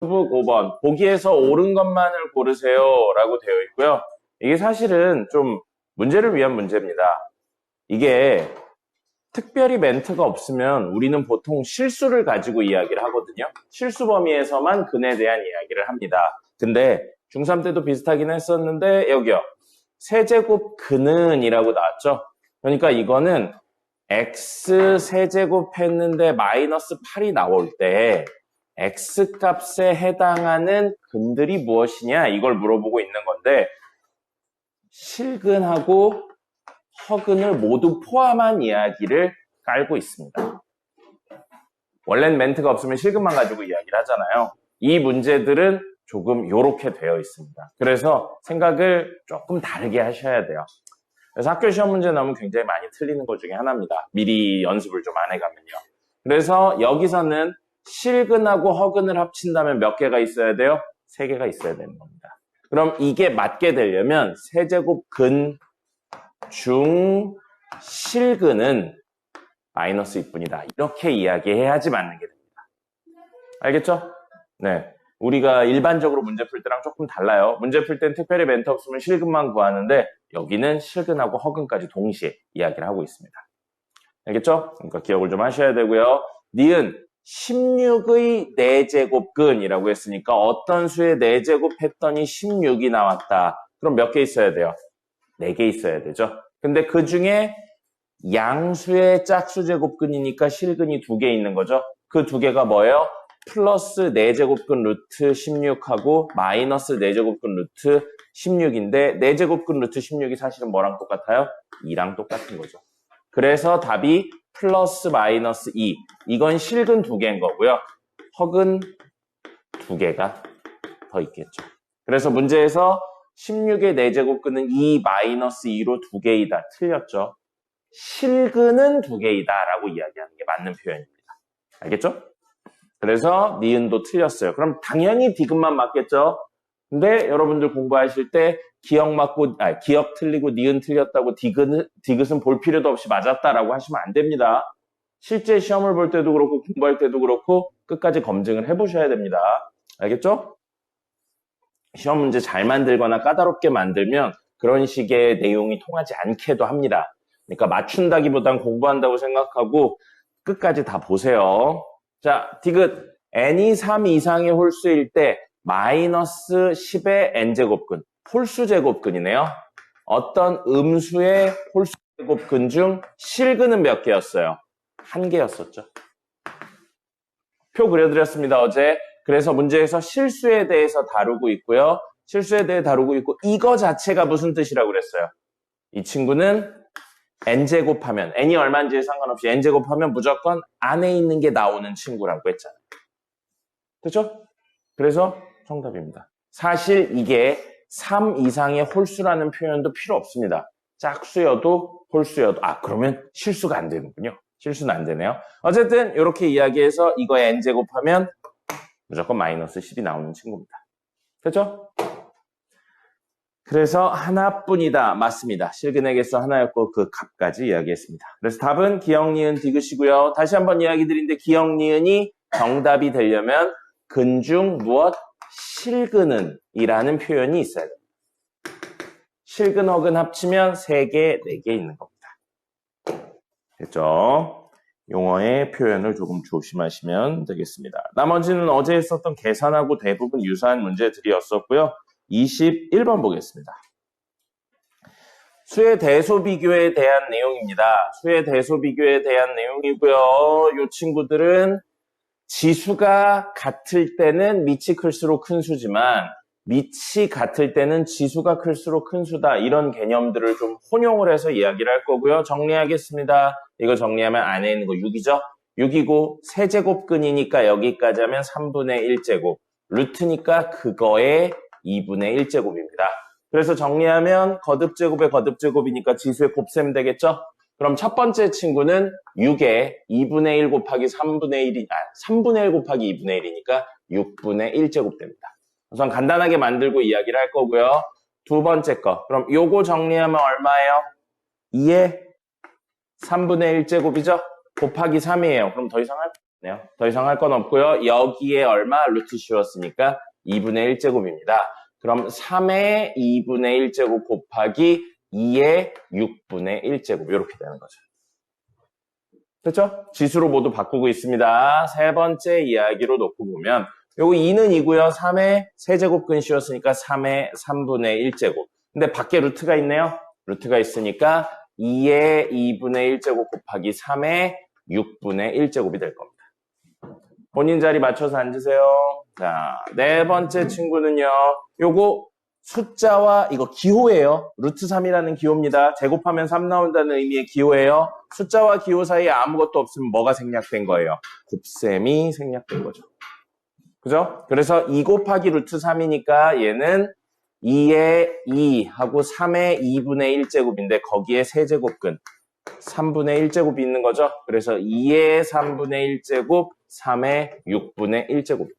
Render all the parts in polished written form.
북 5번. 보기에서 옳은 것만을 고르세요. 라고 되어 있고요. 이게 사실은 좀 문제를 위한 문제입니다. 이게 특별히 멘트가 없으면 우리는 보통 실수를 가지고 이야기를 하거든요. 실수 범위에서만 근에 대한 이야기를 합니다. 근데 중3 때도 비슷하긴 했었는데 여기요. 세제곱 근은 이라고 나왔죠. 그러니까 이거는 x 세제곱 했는데 마이너스 8이 나올 때 x 값에 해당하는 근들이 무엇이냐 이걸 물어보고 있는 건데 실근하고 허근을 모두 포함한 이야기를 깔고 있습니다. 원래는 멘트가 없으면 실근만 가지고 이야기를 하잖아요. 이 문제들은 조금 요렇게 되어 있습니다. 그래서 생각을 조금 다르게 하셔야 돼요. 그래서 학교 시험 문제 나오면 굉장히 많이 틀리는 것 중에 하나입니다. 미리 연습을 좀 안 해가면요. 그래서 여기서는 실근하고 허근을 합친다면 몇 개가 있어야 돼요? 3개가 있어야 되는 겁니다. 그럼 이게 맞게 되려면 세제곱 근 중 실근은 마이너스 2뿐이다. 이렇게 이야기해야지 맞는 게 됩니다. 알겠죠? 네. 우리가 일반적으로 문제 풀 때랑 조금 달라요. 문제 풀 땐 특별히 멘트 없으면 실근만 구하는데 여기는 실근하고 허근까지 동시에 이야기를 하고 있습니다. 알겠죠? 그러니까 기억을 좀 하셔야 되고요. 니은 16의 4제곱근이라고 했으니까 어떤 수의 4제곱 했더니 16이 나왔다. 그럼 몇 개 있어야 돼요? 4개 있어야 되죠. 근데 그 중에 양수의 짝수 제곱근이니까 실근이 2개 있는 거죠. 그 2개가 뭐예요? 플러스 4제곱근 루트 16하고 마이너스 4제곱근 루트 16인데 4제곱근 루트 16이 사실은 뭐랑 똑같아요? 2랑 똑같은 거죠. 그래서 답이 플러스 마이너스 2. 이건 실근 2개인 거고요. 허근 2개가 더 있겠죠. 그래서 문제에서 16의 4제곱근은 2 마이너스 2로 2개이다. 틀렸죠. 실근은 2개이다 라고 이야기하는 게 맞는 표현입니다. 알겠죠? 그래서 니은도 틀렸어요. 그럼 당연히 디귿만 맞겠죠? 근데 여러분들 공부하실 때 기억 틀리고 니은 틀렸다고 디귿은 볼 필요도 없이 맞았다라고 하시면 안 됩니다. 실제 시험을 볼 때도 그렇고 공부할 때도 그렇고 끝까지 검증을 해보셔야 됩니다. 알겠죠? 시험 문제 잘 만들거나 까다롭게 만들면 그런 식의 내용이 통하지 않게도 합니다. 그러니까 맞춘다기보단 공부한다고 생각하고 끝까지 다 보세요. 자, 디귿 n이 3 이상의 홀수일 때 마이너스 10의 n제곱근, 홀수제곱근이네요. 어떤 음수의 홀수제곱근 중 실근은 몇 개였어요? 1개였었죠. 표 그려드렸습니다, 어제. 그래서 문제에서 실수에 대해서 다루고 있고요. 실수에 대해 다루고 있고 이거 자체가 무슨 뜻이라고 그랬어요? 이 친구는 n제곱하면 n이 얼마인지에 상관없이 n제곱하면 무조건 안에 있는 게 나오는 친구라고 했잖아요. 그렇죠? 그래서 정답입니다. 사실 이게 3 이상의 홀수라는 표현도 필요 없습니다. 짝수여도 홀수여도 그러면 실수가 안 되는군요. 실수는 안 되네요. 어쨌든 이렇게 이야기해서 이거에 n제곱하면 무조건 마이너스 10이 나오는 친구입니다. 그렇죠? 그래서 하나뿐이다. 맞습니다. 실근의 개수 하나였고 그 값까지 이야기했습니다. 그래서 답은 기역, 니은, 디귿이고요. 다시 한번 이야기 드린데 기역, 니은이 정답이 되려면 근중 무엇? 실근은 이라는 표현이 있어야 됩니다. 실근, 허근 합치면 3개, 4개 있는 겁니다. 됐죠? 용어의 표현을 조금 조심하시면 되겠습니다. 나머지는 어제 했었던 계산하고 대부분 유사한 문제들이었었고요. 21번 보겠습니다. 수의 대소 비교에 대한 내용입니다. 수의 대소 비교에 대한 내용이고요. 이 친구들은 지수가 같을 때는 밑이 클수록 큰 수지만 밑이 같을 때는 지수가 클수록 큰 수다. 이런 개념들을 좀 혼용을 해서 이야기를 할 거고요. 정리하겠습니다. 이거 정리하면 안에 있는 거 6이죠? 6이고 세제곱근이니까 여기까지 하면 3분의 1제곱. 루트니까 그거의 2분의 1제곱입니다. 그래서 정리하면 거듭제곱의 거듭제곱이니까 지수의 곱셈 되겠죠? 그럼 첫 번째 친구는 6에 2분의 1 곱하기 3분의 1이, 3분의 1 곱하기 2분의 1이니까 6분의 1제곱 됩니다. 우선 간단하게 만들고 이야기를 할 거고요. 두 번째 거. 그럼 요거 정리하면 얼마예요? 2에 3분의 1제곱이죠? 곱하기 3이에요. 그럼 더 이상 할 더 이상 할 건 없고요. 여기에 얼마? 루트 씌웠으니까 2분의 1제곱입니다. 그럼 3의 2분의 1제곱 곱하기 2의 6분의 1제곱 이렇게 되는 거죠. 됐죠? 지수로 모두 바꾸고 있습니다. 세 번째 이야기로 놓고 보면 요거 2는 2고요. 3의 세제곱근 씌웠으니까 3의 3분의 1제곱. 근데 밖에 루트가 있네요. 루트가 있으니까 2의 2분의 1제곱 곱하기 3의 6분의 1제곱이 될 겁니다. 본인 자리 맞춰서 앉으세요. 자, 네 번째 친구는요. 요거 숫자와 이거 기호예요. 루트 3이라는 기호입니다. 제곱하면 3 나온다는 의미의 기호예요. 숫자와 기호 사이에 아무것도 없으면 뭐가 생략된 거예요? 곱셈이 생략된 거죠. 그죠? 그래서 2 곱하기 루트 3이니까 얘는 2의 2 하고 3의 2분의 1제곱인데 거기에 세제곱근 3분의 1제곱이 있는 거죠. 그래서 2의 3분의 1제곱 3의 6분의 1제곱입니다.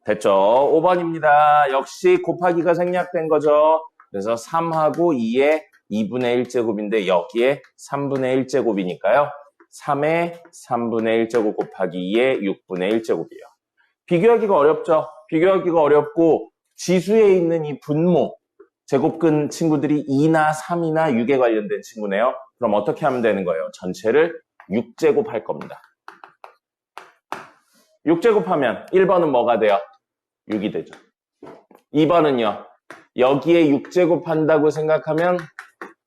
됐죠? 5번입니다. 역시 곱하기가 생략된 거죠. 그래서 3하고 2의 2분의 1제곱인데 여기에 3분의 1제곱이니까요. 3의 3분의 1제곱 곱하기 2의 6분의 1제곱이에요. 비교하기가 어렵죠? 비교하기가 어렵고 지수에 있는 이 분모, 제곱근 친구들이 2나 3이나 6에 관련된 친구네요. 그럼 어떻게 하면 되는 거예요? 전체를 6제곱 할 겁니다. 6제곱하면 1번은 뭐가 돼요? 6이 되죠. 2번은요. 여기에 6제곱 한다고 생각하면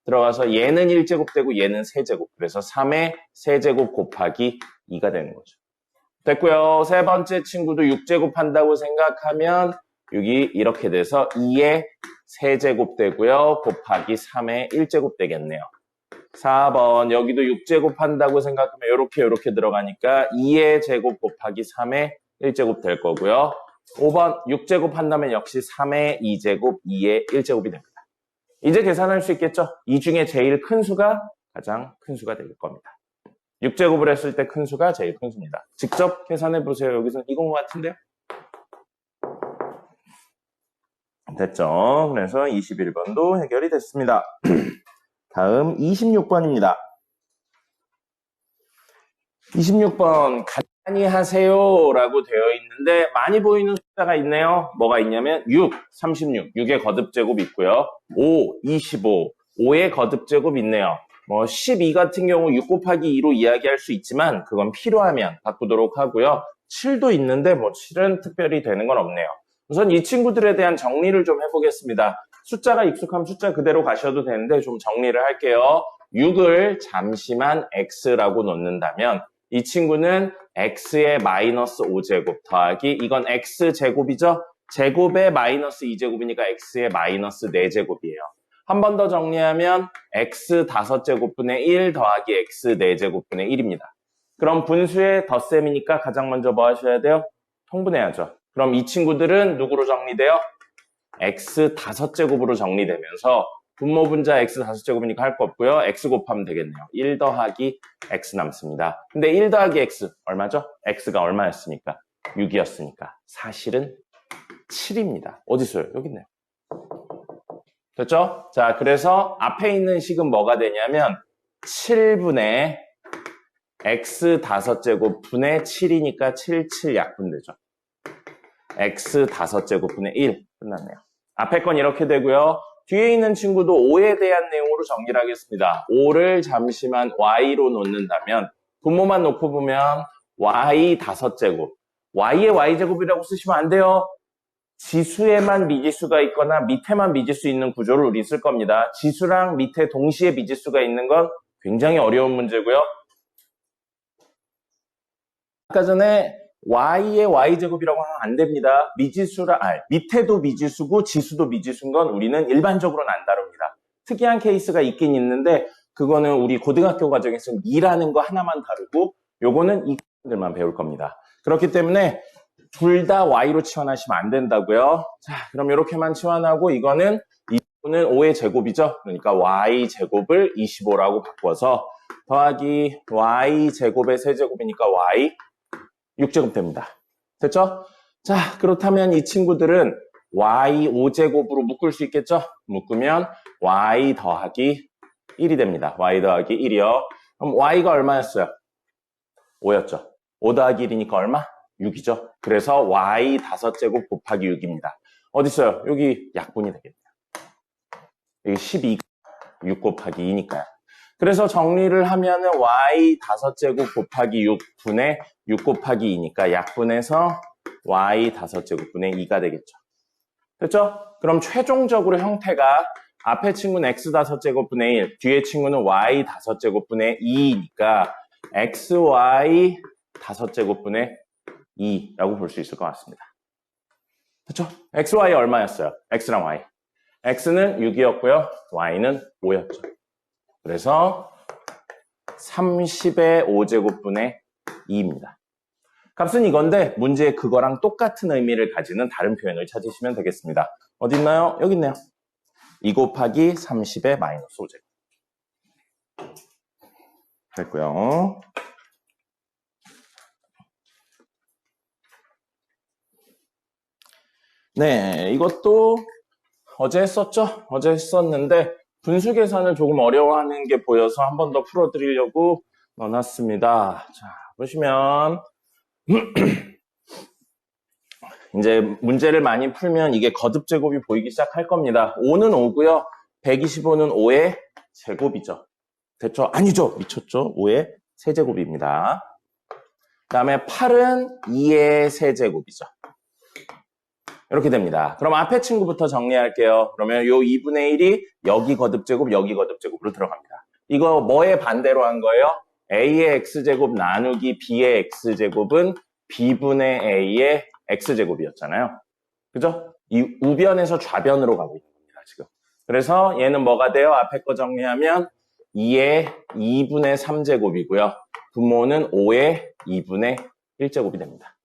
들어가서 얘는 1제곱 되고 얘는 세제곱. 그래서 3의 세제곱 곱하기 2가 되는 거죠. 됐고요. 세 번째 친구도 6제곱 한다고 생각하면 6이 이렇게 돼서 2의 세제곱 되고요. 곱하기 3의 1제곱 되겠네요. 4번 여기도 6제곱 한다고 생각하면 이렇게 들어가니까 2의 제곱 곱하기 3의 1제곱 될 거고요. 5번 6제곱 한다면 역시 3의 2제곱 2의 1제곱이 됩니다. 이제 계산할 수 있겠죠? 이 중에 제일 큰 수가 가장 큰 수가 될 겁니다. 6제곱을 했을 때 큰 수가 제일 큰 수입니다. 직접 계산해 보세요. 여기서 이건 것 같은데요? 됐죠? 그래서 21번도 해결이 됐습니다. 다음 26번입니다. 26번 간단히 하세요 라고 되어 있는데 많이 보이는 숫자가 있네요. 뭐가 있냐면 6, 36, 6의 거듭제곱 있고요. 5, 25, 5의 거듭제곱 있네요. 12 같은 경우 6 곱하기 2로 이야기할 수 있지만 그건 필요하면 바꾸도록 하고요. 7도 있는데 7은 특별히 되는 건 없네요. 우선 이 친구들에 대한 정리를 좀 해보겠습니다. 숫자가 익숙하면 숫자 그대로 가셔도 되는데 좀 정리를 할게요. 6을 잠시만 x라고 놓는다면 이 친구는 x의 마이너스 5제곱 더하기 이건 x제곱이죠? 제곱의 마이너스 2제곱이니까 x의 마이너스 4제곱이에요. 한 번 더 정리하면 x 5제곱분의 1 더하기 x 4제곱분의 1입니다. 그럼 분수의 덧셈이니까 가장 먼저 뭐 하셔야 돼요? 통분해야죠. 그럼 이 친구들은 누구로 정리돼요? x 5제곱으로 정리되면서 분모 분자 x 5제곱이니까 할 거 없고요. x 곱하면 되겠네요. 1 더하기 x 남습니다. 근데 1 더하기 x 얼마죠? x가 얼마였으니까? 6이었으니까. 사실은 7입니다. 어디 있어요? 여기 있네요. 됐죠? 자, 그래서 앞에 있는 식은 뭐가 되냐면 7분의 x 5제곱 분의 7이니까 7 약분되죠. x 5제곱분의 1 끝났네요. 앞에 건 이렇게 되고요. 뒤에 있는 친구도 5에 대한 내용으로 정리를 하겠습니다. 5를 잠시만 y로 놓는다면 분모만 놓고 보면 y 5제곱 y의 y제곱이라고 쓰시면 안 돼요. 지수에만 미지수가 있거나 밑에만 미지수 있는 구조를 우리 쓸 겁니다. 지수랑 밑에 동시에 미지수가 있는 건 굉장히 어려운 문제고요. 아까 전에 y의 y제곱이라고 하면 안 됩니다. 밑에도 미지수고 지수도 미지수인 건 우리는 일반적으로는 안 다룹니다. 특이한 케이스가 있긴 있는데 그거는 우리 고등학교 과정에서 미라는 거 하나만 다루고 요거는 이 것들만 배울 겁니다. 그렇기 때문에 둘 다 y로 치환하시면 안 된다고요. 자, 그럼 이렇게만 치환하고 이거는 5의 제곱이죠. 그러니까 y제곱을 25라고 바꿔서 더하기 y제곱의 세제곱이니까 y 6제곱 됩니다. 됐죠? 자, 그렇다면 이 친구들은 y 5제곱으로 묶을 수 있겠죠? 묶으면 y 더하기 1이 됩니다. y 더하기 1이요. 그럼 y가 얼마였어요? 5였죠. 5 더하기 1이니까 얼마? 6이죠. 그래서 y 5제곱 곱하기 6입니다. 어디 있어요? 여기 약분이 되겠네요. 여기 12, 6 곱하기 2니까요. 그래서 정리를 하면은 y 5제곱 곱하기 6분의 6 곱하기 2니까 약분해서 y 5제곱분의 2가 되겠죠. 됐죠? 그럼 최종적으로 형태가 앞에 친구는 x 5제곱분의 1, 뒤에 친구는 y 5제곱분의 2니까 xy 5제곱분의 2라고 볼 수 있을 것 같습니다. 됐죠? xy 얼마였어요? x랑 y. x는 6이었고요. y는 5였죠. 그래서 30의 5제곱분의 2입니다. 값은 이건데 문제에 그거랑 똑같은 의미를 가지는 다른 표현을 찾으시면 되겠습니다. 어디 있나요? 여기 있네요. 2 곱하기 30의 마이너스 5제곱. 됐고요. 네, 이것도 어제 했었죠? 어제 했었는데 분수 계산을 조금 어려워하는 게 보여서 한 번 더 풀어드리려고 넣어놨습니다. 자, 보시면 이제 문제를 많이 풀면 이게 거듭제곱이 보이기 시작할 겁니다. 5는 5고요. 125는 5의 제곱이죠. 됐죠? 아니죠. 미쳤죠? 5의 세제곱입니다. 그 다음에 8은 2의 세제곱이죠. 이렇게 됩니다. 그럼 앞에 친구부터 정리할게요. 그러면 요 2분의 1이 여기 거듭제곱, 여기 거듭제곱으로 들어갑니다. 이거 뭐에 반대로 한 거예요? a의 x제곱 나누기 b의 x제곱은 b분의 a의 x제곱이었잖아요. 그죠? 이 우변에서 좌변으로 가고 있는 겁니다, 지금. 그래서 얘는 뭐가 돼요? 앞에 거 정리하면 2의 2분의 3제곱이고요. 분모는 5의 2분의 1제곱이 됩니다.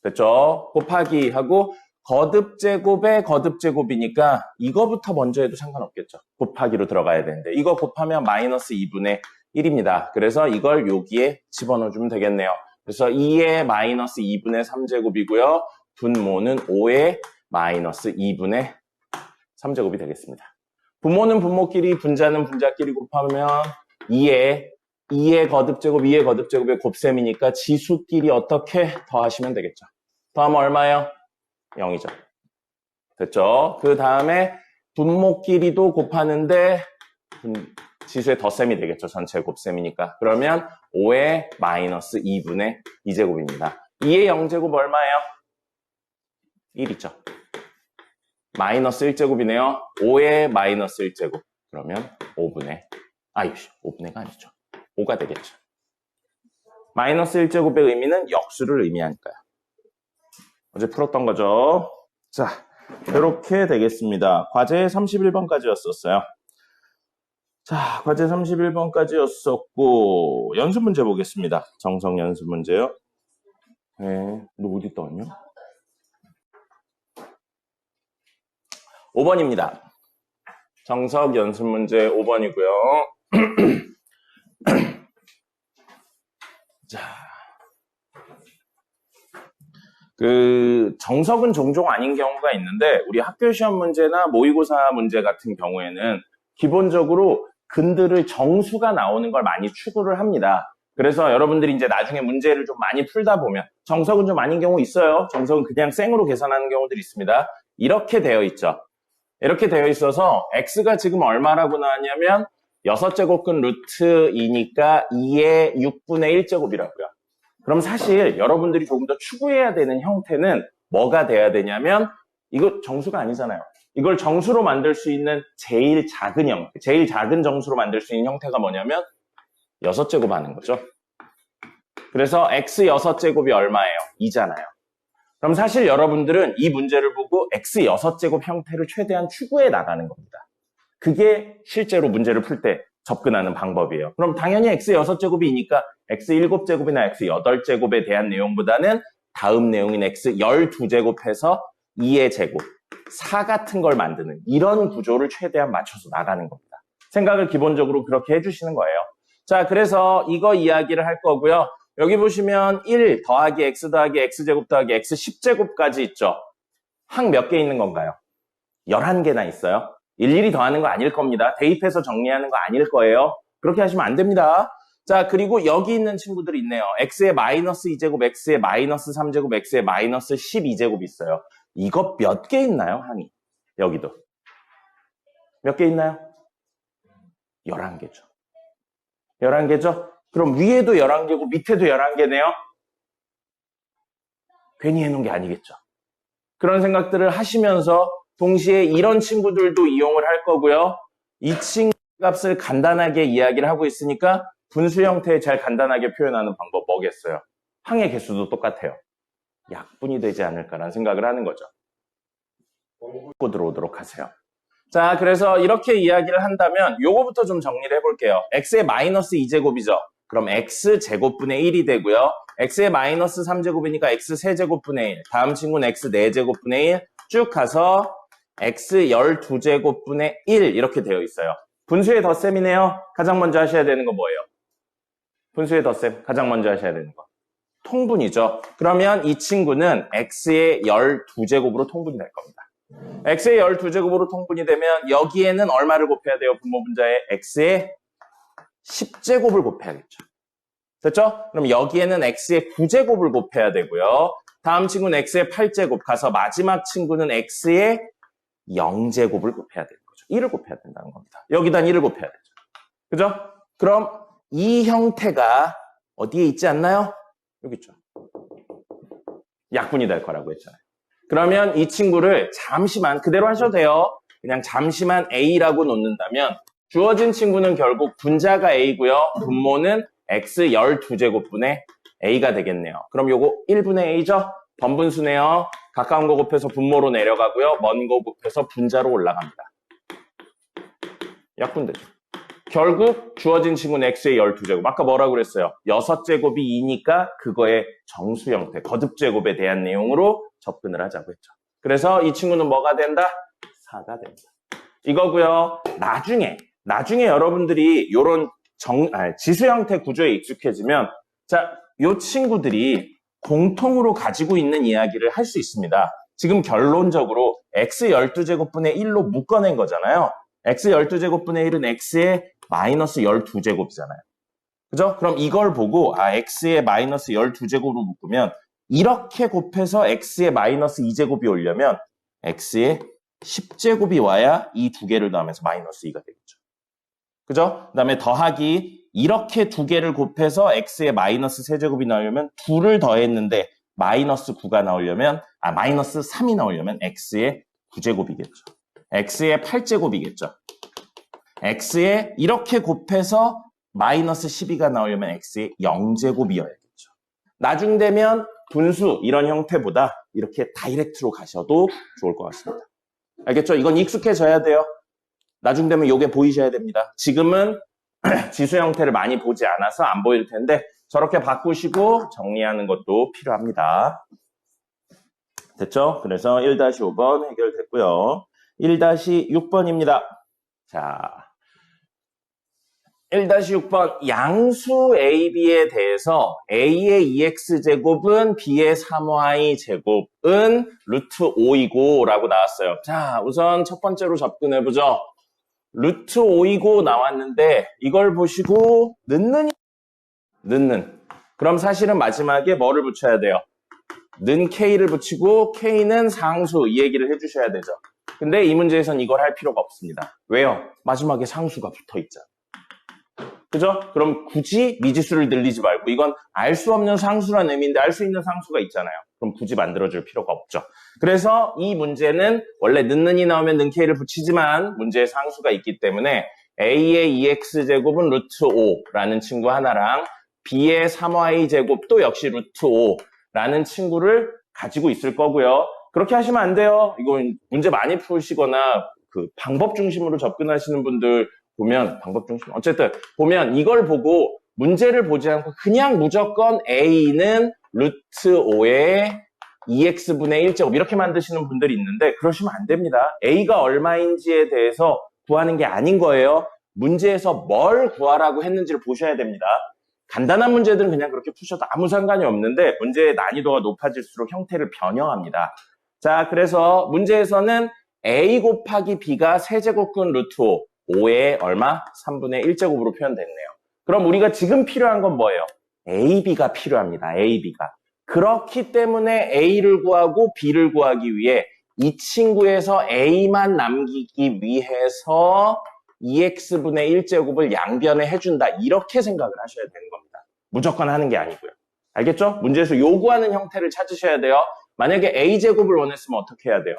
됐죠? 곱하기 하고 거듭제곱의 거듭제곱이니까 이거부터 먼저 해도 상관없겠죠. 곱하기로 들어가야 되는데 이거 곱하면 마이너스 2분의 1입니다. 그래서 이걸 여기에 집어넣어주면 되겠네요. 그래서 2의 마이너스 2분의 3제곱이고요. 분모는 5의 마이너스 2분의 3제곱이 되겠습니다. 분모는 분모끼리, 분자는 분자끼리 곱하면 2의 거듭제곱, 2의 거듭제곱의 곱셈이니까 지수끼리 어떻게 더하시면 되겠죠. 더하면 얼마예요? 0이죠. 됐죠? 그 다음에 분모끼리도 곱하는데 지수의 덧셈이 되겠죠. 전체 곱셈이니까. 그러면 5의 마이너스 2분의 2제곱입니다. 2의 0제곱 얼마예요? 1이죠. 마이너스 1제곱이네요. 5의 마이너스 1제곱. 그러면 5분의가 아니죠. 5가 되겠죠. 마이너스 1제곱의 의미는 역수를 의미하니까요. 어제 풀었던 거죠. 자, 이렇게 되겠습니다. 과제 31번까지였었어요. 자, 과제 31번까지였었고 연습 문제 보겠습니다. 정석 연습 문제요. 네, 너 어디 떠왔냐? 5번입니다. 정석 연습 문제 5번이고요. 자, 정석은 종종 아닌 경우가 있는데 우리 학교 시험 문제나 모의고사 문제 같은 경우에는 기본적으로 근들을 정수가 나오는 걸 많이 추구를 합니다. 그래서 여러분들이 이제 나중에 문제를 좀 많이 풀다 보면 정석은 좀 아닌 경우 있어요. 정석은 그냥 생으로 계산하는 경우들이 있습니다. 이렇게 되어 있죠. 이렇게 되어 있어서 x가 지금 얼마라고 나왔냐면 6제곱근 루트 2니까 2의 6분의 1제곱이라고요. 그럼 사실 여러분들이 조금 더 추구해야 되는 형태는 뭐가 돼야 되냐면 이거 정수가 아니잖아요. 이걸 정수로 만들 수 있는 제일 작은 형태, 제일 작은 정수로 만들 수 있는 형태가 뭐냐면 6제곱 하는 거죠. 그래서 x 6제곱이 얼마예요? 2잖아요. 그럼 사실 여러분들은 이 문제를 보고 x 6제곱 형태를 최대한 추구해 나가는 겁니다. 그게 실제로 문제를 풀 때 접근하는 방법이에요. 그럼 당연히 x 6제곱이니까 x 7제곱이나 x 8제곱에 대한 내용보다는 다음 내용인 x 12제곱해서 2의 제곱, 4 같은 걸 만드는 이런 구조를 최대한 맞춰서 나가는 겁니다. 생각을 기본적으로 그렇게 해주시는 거예요. 자, 그래서 이거 이야기를 할 거고요. 여기 보시면 1 더하기 x 더하기 x제곱 더하기 x 10제곱까지 있죠. 항 몇 개 있는 건가요? 11개나 있어요. 일일이 더하는 거 아닐 겁니다. 대입해서 정리하는 거 아닐 거예요. 그렇게 하시면 안 됩니다. 자, 그리고 여기 있는 친구들이 있네요. x의 마이너스 2제곱, x의 마이너스 3제곱, x의 마이너스 12제곱 있어요. 이거 몇 개 있나요, 항이? 여기도. 몇 개 있나요? 11개죠. 11개죠? 그럼 위에도 11개고 밑에도 11개네요? 괜히 해놓은 게 아니겠죠. 그런 생각들을 하시면서 동시에 이런 친구들도 이용을 할 거고요. 이 친구 값을 간단하게 이야기를 하고 있으니까 분수 형태에 잘 간단하게 표현하는 방법 뭐겠어요? 항의 개수도 똑같아요. 약분이 되지 않을까라는 생각을 하는 거죠. 고 들어오도록 하세요. 자, 그래서 이렇게 이야기를 한다면 요거부터 좀 정리를 해볼게요. x의 마이너스 2제곱이죠. 그럼 x제곱분의 1이 되고요. x의 마이너스 3제곱이니까 x3제곱분의 1. 다음 친구는 x4제곱분의 1. 쭉 가서 x 12제곱분의 1 이렇게 되어 있어요. 분수의 덧셈이네요. 가장 먼저 하셔야 되는 거 뭐예요? 분수의 덧셈 가장 먼저 하셔야 되는 거. 통분이죠. 그러면 이 친구는 x의 12제곱으로 통분이 될 겁니다. x의 12제곱으로 통분이 되면 여기에는 얼마를 곱해야 돼요? 분모 분자에 x의 10제곱을 곱해야겠죠. 됐죠? 그럼 여기에는 x의 9제곱을 곱해야 되고요. 다음 친구는 x의 8제곱 가서 마지막 친구는 x의 0제곱을 곱해야 되는 거죠. 1을 곱해야 된다는 겁니다. 여기다 1을 곱해야 되죠. 그죠? 그럼 이 형태가 어디에 있지 않나요? 여기 있죠. 약분이 될 거라고 했잖아요. 그러면 이 친구를 잠시만 그대로 하셔도 돼요. 그냥 잠시만 A라고 놓는다면 주어진 친구는 결국 분자가 A고요. 분모는 X 12제곱분의 A가 되겠네요. 그럼 요거 1분의 A죠? 번분수네요. 가까운 거 곱해서 분모로 내려가고요. 먼 거 곱해서 분자로 올라갑니다. 약분되죠. 결국 주어진 친구는 X의 12제곱. 아까 뭐라고 그랬어요? 6제곱이 2니까 그거의 정수 형태, 거듭제곱에 대한 내용으로 접근을 하자고 했죠. 그래서 이 친구는 뭐가 된다? 4가 된다. 이거고요. 나중에 여러분들이 요런 지수 형태 구조에 익숙해지면 자, 요 친구들이 공통으로 가지고 있는 이야기를 할 수 있습니다. 지금 결론적으로 x 12제곱분의 1로 묶어낸 거잖아요. x 12제곱분의 1은 x의 마이너스 12제곱이잖아요. 그죠? 그럼 이걸 보고 x의 마이너스 12제곱으로 묶으면 이렇게 곱해서 x의 마이너스 2제곱이 오려면 x의 10제곱이 와야 이 두 개를 더하면서 마이너스 2가 되겠죠. 그죠? 그 다음에 더하기 이렇게 두 개를 곱해서 x의 마이너스 3제곱이 나오려면 2를 더했는데 마이너스 9가 나오려면 마이너스 3이 나오려면 x의 9제곱이겠죠. x의 8제곱이겠죠. x의 이렇게 곱해서 마이너스 12가 나오려면 x의 0제곱이어야겠죠. 나중 되면 분수 이런 형태보다 이렇게 다이렉트로 가셔도 좋을 것 같습니다. 알겠죠? 이건 익숙해져야 돼요. 나중 되면 이게 보이셔야 됩니다. 지금은 지수 형태를 많이 보지 않아서 안 보일 텐데 저렇게 바꾸시고 정리하는 것도 필요합니다. 됐죠? 그래서 1-5번 해결됐고요. 1-6번입니다. 자, 1-6번 양수 AB에 대해서 A의 2x제곱은 B의 3y제곱은 루트 5이고 라고 나왔어요. 자, 우선 첫 번째로 접근해보죠. 루트 5이고 나왔는데 이걸 보시고 넣는. 그럼 사실은 마지막에 뭐를 붙여야 돼요? 는 K를 붙이고 K는 상수 이 얘기를 해주셔야 되죠. 근데 이 문제에선 이걸 할 필요가 없습니다. 왜요? 마지막에 상수가 붙어있잖아. 그죠? 그럼 굳이 미지수를 늘리지 말고 이건 알 수 없는 상수라는 의미인데 알 수 있는 상수가 있잖아요. 그럼 굳이 만들어줄 필요가 없죠. 그래서 이 문제는 원래 는이 나오면 는 K를 붙이지만 문제에 상수가 있기 때문에 A의 2x제곱은 루트 5라는 친구 하나랑 B의 3y제곱도 역시 루트 5라는 친구를 가지고 있을 거고요. 그렇게 하시면 안 돼요. 이건 문제 많이 푸시거나 그 방법 중심으로 접근하시는 분들 보면 어쨌든 보면 이걸 보고 문제를 보지 않고 그냥 무조건 A는 루트 5의 2x분의 1제곱 이렇게 만드시는 분들이 있는데 그러시면 안 됩니다. A가 얼마인지에 대해서 구하는 게 아닌 거예요. 문제에서 뭘 구하라고 했는지를 보셔야 됩니다. 간단한 문제들은 그냥 그렇게 푸셔도 아무 상관이 없는데 문제의 난이도가 높아질수록 형태를 변형합니다. 자, 그래서 문제에서는 A 곱하기 B가 세제곱근 루트 5의 얼마? 3분의 1제곱으로 표현됐네요. 그럼 우리가 지금 필요한 건 뭐예요? AB가 필요합니다. AB가. 그렇기 때문에 A를 구하고 B를 구하기 위해 이 친구에서 A만 남기기 위해서 2x분의 1제곱을 양변에 해준다. 이렇게 생각을 하셔야 되는 겁니다. 무조건 하는 게 아니고요. 알겠죠? 문제에서 요구하는 형태를 찾으셔야 돼요. 만약에 A제곱을 원했으면 어떻게 해야 돼요?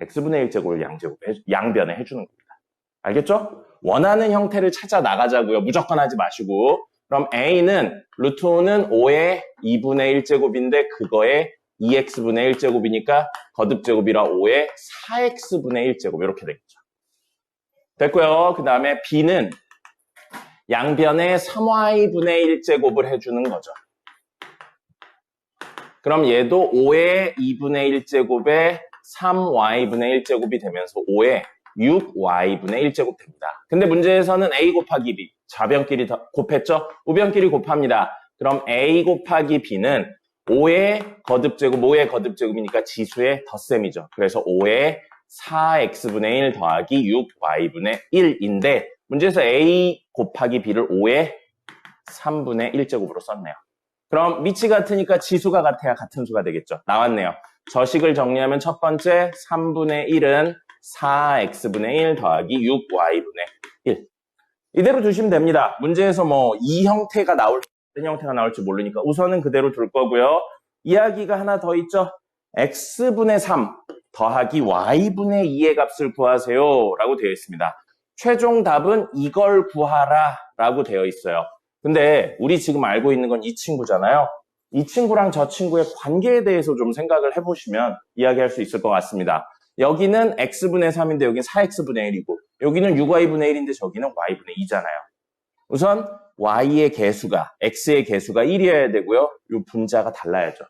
x분의 1제곱을 양변에 해주는 겁니다. 알겠죠? 원하는 형태를 찾아 나가자고요. 무조건 하지 마시고. 그럼 A는 루트 5는 5의 2분의 1제곱인데 그거에 2x분의 1제곱이니까 거듭제곱이라 5의 4x분의 1제곱 이렇게 되겠죠. 됐고요. 그 다음에 B는 양변에 3y분의 1제곱을 해주는 거죠. 그럼 얘도 5의 2분의 1제곱에 3y분의 1제곱이 되면서 5의 6y분의 1제곱 됩니다. 근데 문제에서는 a 곱하기 b, 좌변끼리 곱했죠? 우변끼리 곱합니다. 그럼 a 곱하기 b는 5의 거듭제곱, 5의 거듭제곱이니까 지수의 덧셈이죠. 그래서 5의 4x분의 1 더하기 6y분의 1인데 문제에서 a 곱하기 b를 5의 3분의 1제곱으로 썼네요. 그럼 밑이 같으니까 지수가 같아야 같은 수가 되겠죠. 나왔네요. 저식을 정리하면 첫 번째 3분의 1은 4x분의 1 더하기 6y분의 1. 이대로 두시면 됩니다. 문제에서 뭐 이 형태가 나올지 어떤 형태가 나올지 모르니까 우선은 그대로 둘 거고요. 이야기가 하나 더 있죠. x분의 3 더하기 y분의 2의 값을 구하세요 라고 되어 있습니다. 최종 답은 이걸 구하라 라고 되어 있어요. 근데 우리 지금 알고 있는 건 이 친구잖아요. 이 친구랑 저 친구의 관계에 대해서 좀 생각을 해보시면 이야기할 수 있을 것 같습니다. 여기는 x분의 3인데 여기는 4x분의 1이고 여기는 6y분의 1인데 저기는 y분의 2잖아요. 우선 y의 개수가, x의 개수가 1이어야 되고요. 이 분자가 달라야죠.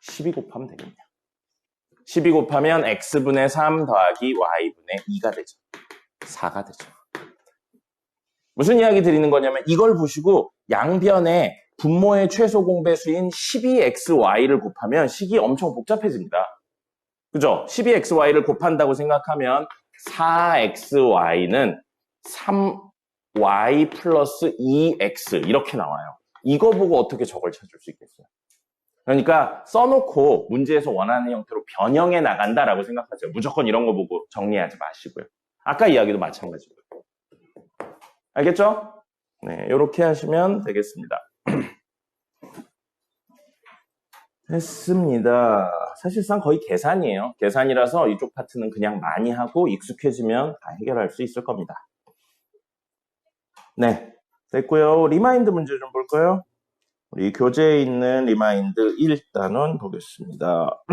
12 곱하면 되겠네요. 12 곱하면 x분의 3 더하기 y분의 2가 되죠. 4가 되죠. 무슨 이야기 드리는 거냐면 이걸 보시고 양변에 분모의 최소 공배수인 12xy를 곱하면 식이 엄청 복잡해집니다. 그죠? 12xy를 곱한다고 생각하면 4xy는 3y 플러스 2x 이렇게 나와요. 이거 보고 어떻게 저걸 찾을 수 있겠어요? 그러니까 써놓고 문제에서 원하는 형태로 변형해 나간다라고 생각하세요. 무조건 이런 거 보고 정리하지 마시고요. 아까 이야기도 마찬가지고요. 알겠죠? 네, 이렇게 하시면 되겠습니다. 됐습니다. 사실상 거의 계산이에요. 계산이라서 이쪽 파트는 그냥 많이 하고 익숙해지면 다 해결할 수 있을 겁니다. 네, 됐고요. 리마인드 문제 좀 볼까요? 우리 교재에 있는 리마인드 1단원 보겠습니다.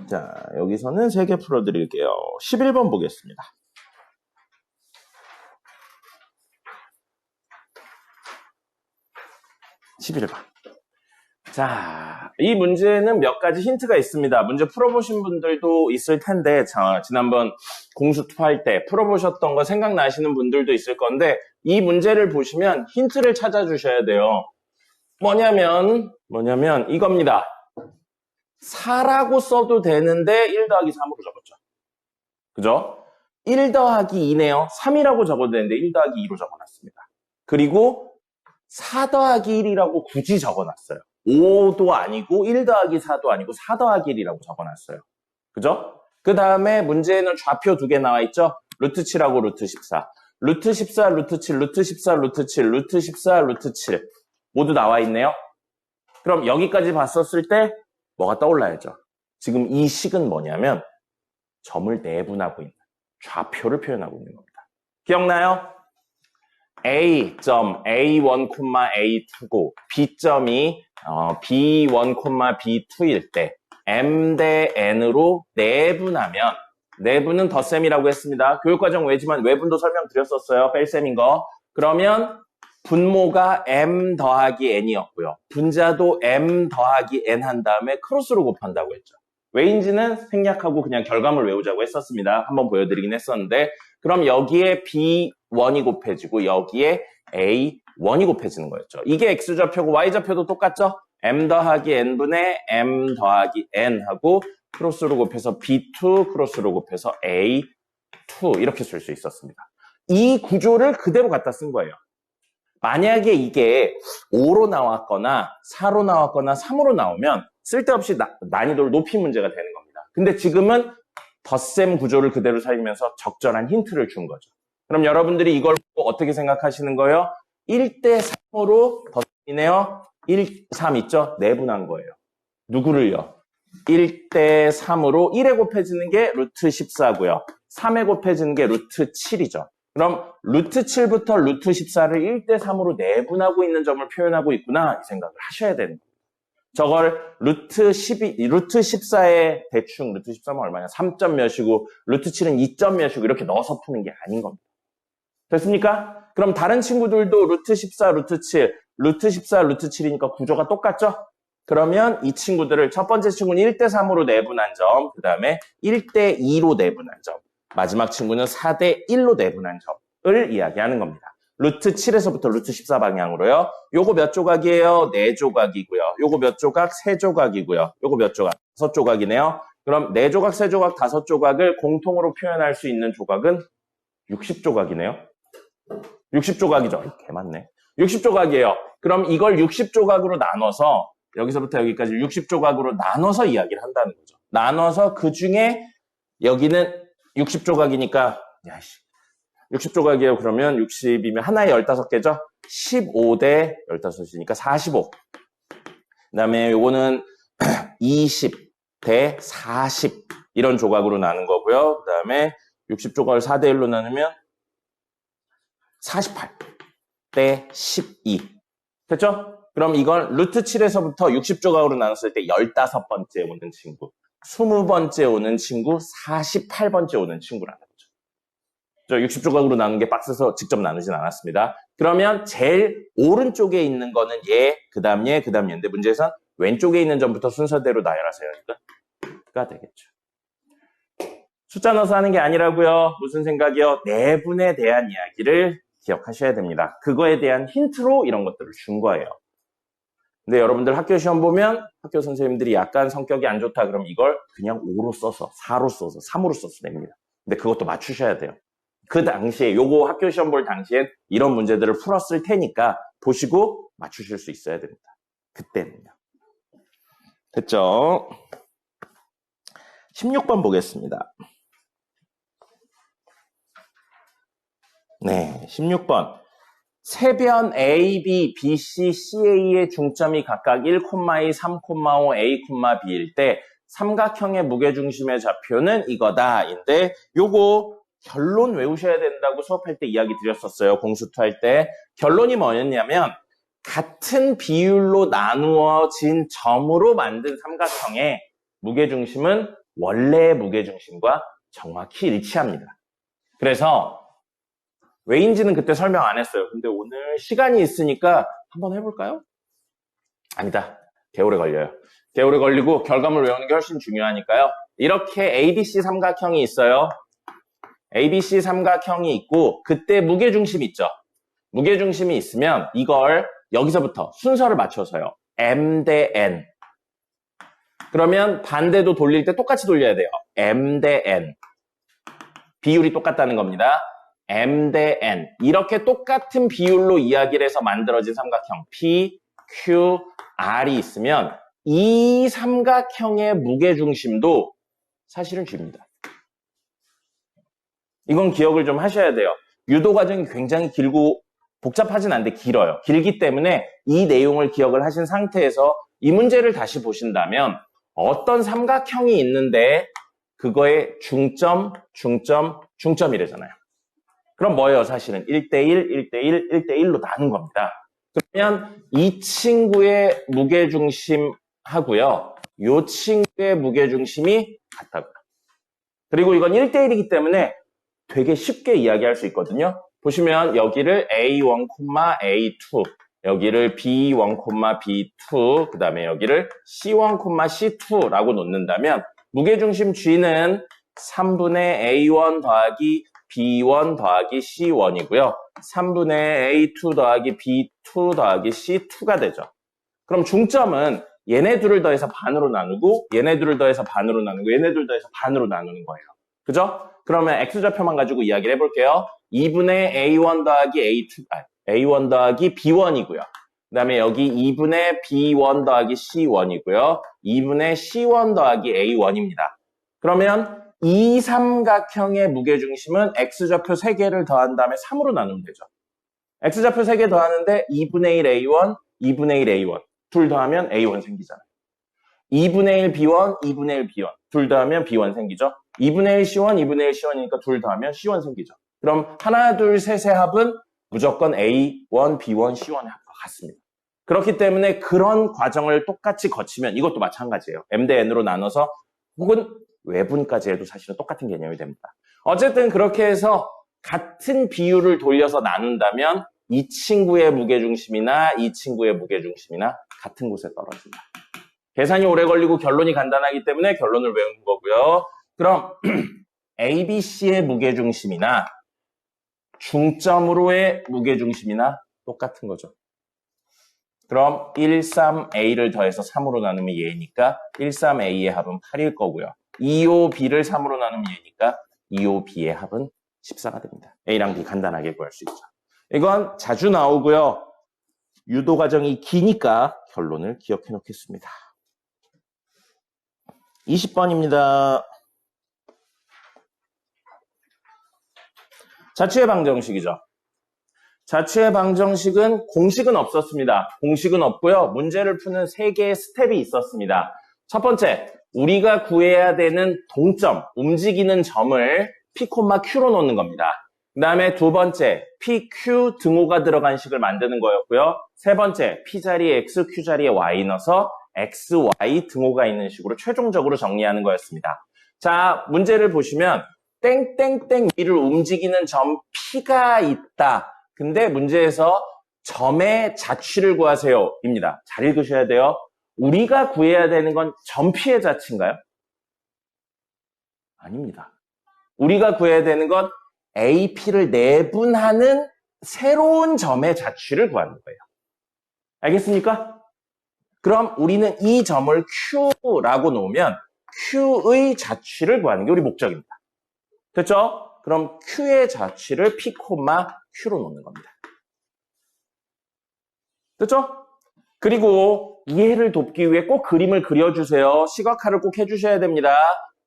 자, 여기서는 3개 풀어드릴게요. 11번 보겠습니다. 11번. 자, 이 문제는 몇 가지 힌트가 있습니다. 문제 풀어보신 분들도 있을 텐데, 지난번 공수2 할 때 풀어보셨던 거 생각나시는 분들도 있을 건데, 이 문제를 보시면 힌트를 찾아주셔야 돼요. 뭐냐면 이겁니다. 4라고 써도 되는데 1 더하기 3으로 적었죠. 그죠? 1 더하기 2네요. 3이라고 적어도 되는데 1 더하기 2로 적어놨습니다. 그리고 4 더하기 1이라고 굳이 적어놨어요. 5도 아니고 1 더하기 4도 아니고 4 더하기 1이라고 적어놨어요. 그죠? 그 다음에 문제에는 좌표 2개 나와 있죠? 루트 7하고 루트 14. 루트 14, 루트 7, 루트 14, 루트 7, 루트 14, 루트 7 모두 나와 있네요. 그럼 여기까지 봤었을 때 뭐가 떠올라야죠? 지금 이 식은 뭐냐면 점을 내분하고 있는 좌표를 표현하고 있는 겁니다. 기억나요? A점 A1, A2고 B점이 B1, B2일 때 M 대 N으로 내분하면 내분은 덧셈이라고 했습니다. 교육과정 외지만 외분도 설명드렸었어요. 뺄셈인 거. 그러면 분모가 M 더하기 N이었고요. 분자도 M 더하기 N 한 다음에 크로스로 곱한다고 했죠. 왜인지는 생략하고 그냥 결과물 외우자고 했었습니다. 한번 보여드리긴 했었는데 그럼 여기에 B1이 곱해지고 여기에 A1이 곱해지는 거였죠. 이게 X좌표고 Y좌표도 똑같죠? m 더하기 n분의 m 더하기 n 하고 크로스로 곱해서 b2 크로스로 곱해서 a2 이렇게 쓸 수 있었습니다. 이 구조를 그대로 갖다 쓴 거예요. 만약에 이게 5로 나왔거나 4로 나왔거나 3으로 나오면 쓸데없이 난이도를 높인 문제가 되는 겁니다. 근데 지금은 덧셈 구조를 그대로 살리면서 적절한 힌트를 준 거죠. 그럼 여러분들이 이걸 어떻게 생각하시는 거예요? 1대 3으로 덧셈이네요. 1, 3 있죠? 내분한 거예요. 누구를요? 1대 3으로 1에 곱해지는 게 루트 14고요. 3에 곱해지는 게 루트 7이죠. 그럼 루트 7부터 루트 14를 1대 3으로 내분하고 있는 점을 표현하고 있구나 이 생각을 하셔야 되는 거예요. 저걸 루트 14에 대충 루트 13은 얼마냐? 3점 몇이고 루트 7은 2점 몇이고 이렇게 넣어서 푸는 게 아닌 겁니다. 됐습니까? 그럼 다른 친구들도 루트 14, 루트 7, 루트 14, 루트 7이니까 구조가 똑같죠? 그러면 이 친구들을 첫 번째 친구는 1대 3으로 내분한 점, 그 다음에 1대 2로 내분한 점, 마지막 친구는 4대 1로 내분한 점을 이야기하는 겁니다. 루트 7에서부터 루트 14 방향으로요. 요거 몇 조각이에요? 4조각이고요. 요거 몇 조각? 3조각이고요. 요거 몇 조각? 5조각이네요. 그럼 4조각, 3조각, 5조각을 공통으로 표현할 수 있는 조각은 60조각이네요. 60조각이죠. 개 맞네. 60조각이에요. 그럼 이걸 60조각으로 나눠서 여기서부터 여기까지 60조각으로 나눠서 이야기를 한다는 거죠. 나눠서 그 중에 여기는 60조각이니까 야씨 60조각이에요. 그러면 60이면 하나에 15개죠? 15대 15이니까 45. 그 다음에 요거는 20대 40 이런 조각으로 나눈 거고요. 그 다음에 60조각을 4대 1로 나누면 48대 12. 됐죠? 그럼 이건 루트 7에서부터 60조각으로 나눴을 때 15번째 오는 친구, 20번째 오는 친구, 48번째 오는 친구라는 거죠. 저 60조각으로 나눈 게 박스에서 직접 나누진 않았습니다. 그러면 제일 오른쪽에 있는 거는 얘, 그 다음 얘, 그 다음 얘인데 문제에선 왼쪽에 있는 점부터 순서대로 나열하세요. 그러니까 되겠죠. 숫자 넣어서 하는 게 아니라고요. 무슨 생각이요? 내분에 대한 이야기를 기억하셔야 됩니다. 그거에 대한 힌트로 이런 것들을 준 거예요. 근데 여러분들 학교 시험 보면 학교 선생님들이 약간 성격이 안 좋다 그럼 이걸 그냥 5로 써서 4로 써서 3으로 써서 냅니다. 근데 그것도 맞추셔야 돼요. 그 당시에 요거 학교 시험 볼 당시엔 이런 문제들을 풀었을 테니까 보시고 맞추실 수 있어야 됩니다. 그때는요. 됐죠? 16번 보겠습니다. 네, 16번. 세변 A, B, B, C, CA의 중점이 각각 1,2, 3,5, A, B일 때 삼각형의 무게중심의 좌표는 이거다인데 요거 결론 외우셔야 된다고 수업할 때 이야기 드렸었어요. 공수투 할 때. 결론이 뭐였냐면 같은 비율로 나누어진 점으로 만든 삼각형의 무게중심은 원래의 무게중심과 정확히 일치합니다. 그래서 왜인지는 그때 설명 안 했어요. 근데 오늘 시간이 있으니까 한번 해볼까요? 아니다. 개오래 걸려요. 개오래 걸리고 결과물 외우는 게 훨씬 중요하니까요. 이렇게 ABC 삼각형이 있어요. ABC 삼각형이 있고 그때 무게중심 있죠. 무게중심이 있으면 이걸 여기서부터 순서를 맞춰서요. M 대 N. 그러면 반대도 돌릴 때 똑같이 돌려야 돼요. M 대 N. 비율이 똑같다는 겁니다. M 대 N. 이렇게 똑같은 비율로 이야기를 해서 만들어진 삼각형 P, Q, R이 있으면 이 삼각형의 무게중심도 사실은 G입니다. 이건 기억을 좀 하셔야 돼요. 유도 과정이 굉장히 길고 복잡하진 않은데 길어요. 길기 때문에 이 내용을 기억을 하신 상태에서 이 문제를 다시 보신다면 어떤 삼각형이 있는데 그거의 중점, 중점이래잖아요. 그럼 뭐예요? 사실은 1대1, 1대1, 1대1로 나눈 겁니다. 그러면 이 친구의 무게중심하고요. 이 친구의 무게중심이 같다고요. 그리고 이건 1대1이기 때문에 되게 쉽게 이야기할 수 있거든요. 보시면 여기를 A1, A2, 여기를 B1, B2, 그 다음에 여기를 C1, C2라고 놓는다면 무게중심 G는 3분의 A1 더하기 B1 더하기 C1이고요. 3분의 A2 더하기 B2 더하기 C2가 되죠. 그럼 중점은 얘네 둘을 더해서 반으로 나누고 얘네 둘을 더해서 반으로 나누고 얘네 둘 더해서 반으로 나누는 거예요. 그죠? 그러면 X좌표만 가지고 이야기를 해볼게요. 2분의 A1 더하기 A1 더하기 B1이고요. 그 다음에 여기 2분의 B1 더하기 C1이고요. 2분의 C1 더하기 A1입니다. 그러면 이 삼각형의 무게중심은 X좌표 3개를 더한 다음에 3으로 나누면 되죠. X좌표 3개 더하는데 2분의 1 A1, 2분의 1 A1. 둘 더하면 A1 생기잖아요. 2분의 1 B1, 2분의 1 B1. 둘 더하면 B1 생기죠. 2분의 1 C1, 2분의 1 C1이니까 둘 더하면 C1 생기죠. 그럼 하나, 둘, 셋의 합은 무조건 A1, B1, C1의 합과 같습니다. 그렇기 때문에 그런 과정을 똑같이 거치면 이것도 마찬가지예요. M 대 N으로 나눠서 혹은 외분까지 해도 사실은 똑같은 개념이 됩니다. 어쨌든 그렇게 해서 같은 비율을 돌려서 나눈다면 이 친구의 무게중심이나 이 친구의 무게중심이나 같은 곳에 떨어진다. 계산이 오래 걸리고 결론이 간단하기 때문에 결론을 외우는 거고요. 그럼 A, B, C의 무게중심이나 중점으로의 무게중심이나 똑같은 거죠. 그럼 1, 3A를 더해서 3으로 나누면 얘니까 1, 3A의 합은 8일 거고요. 2, 5B를 3으로 나누면 얘니까 2, 5B의 합은 14가 됩니다. A랑 B 간단하게 구할 수 있죠. 이건 자주 나오고요. 유도 과정이 기니까 결론을 기억해 놓겠습니다. 20번입니다. 자취의 방정식이죠. 자취의 방정식은 공식은 없었습니다. 공식은 없고요. 문제를 푸는 3개의 스텝이 있었습니다. 첫 번째, 우리가 구해야 되는 동점, 움직이는 점을 P, Q로 놓는 겁니다. 그 다음에 두 번째, P, Q 등호가 들어간 식을 만드는 거였고요. 세 번째, P 자리에 X, Q 자리에 Y 넣어서 X, Y 등호가 있는 식으로 최종적으로 정리하는 거였습니다. 자, 문제를 보시면 땡땡땡 위를 움직이는 점 P가 있다. 근데 문제에서 점의 자취를 구하세요 입니다. 잘 읽으셔야 돼요. 우리가 구해야 되는 건 점 P의 자취인가요? 아닙니다. 우리가 구해야 되는 건 AP를 내분하는 새로운 점의 자취를 구하는 거예요. 알겠습니까? 그럼 우리는 이 점을 Q라고 놓으면 Q의 자취를 구하는 게 우리 목적입니다. 됐죠? 그럼 Q의 자취를 P, Q로 놓는 겁니다. 됐죠? 그리고 이해를 돕기 위해 꼭 그림을 그려주세요. 시각화를 꼭 해주셔야 됩니다.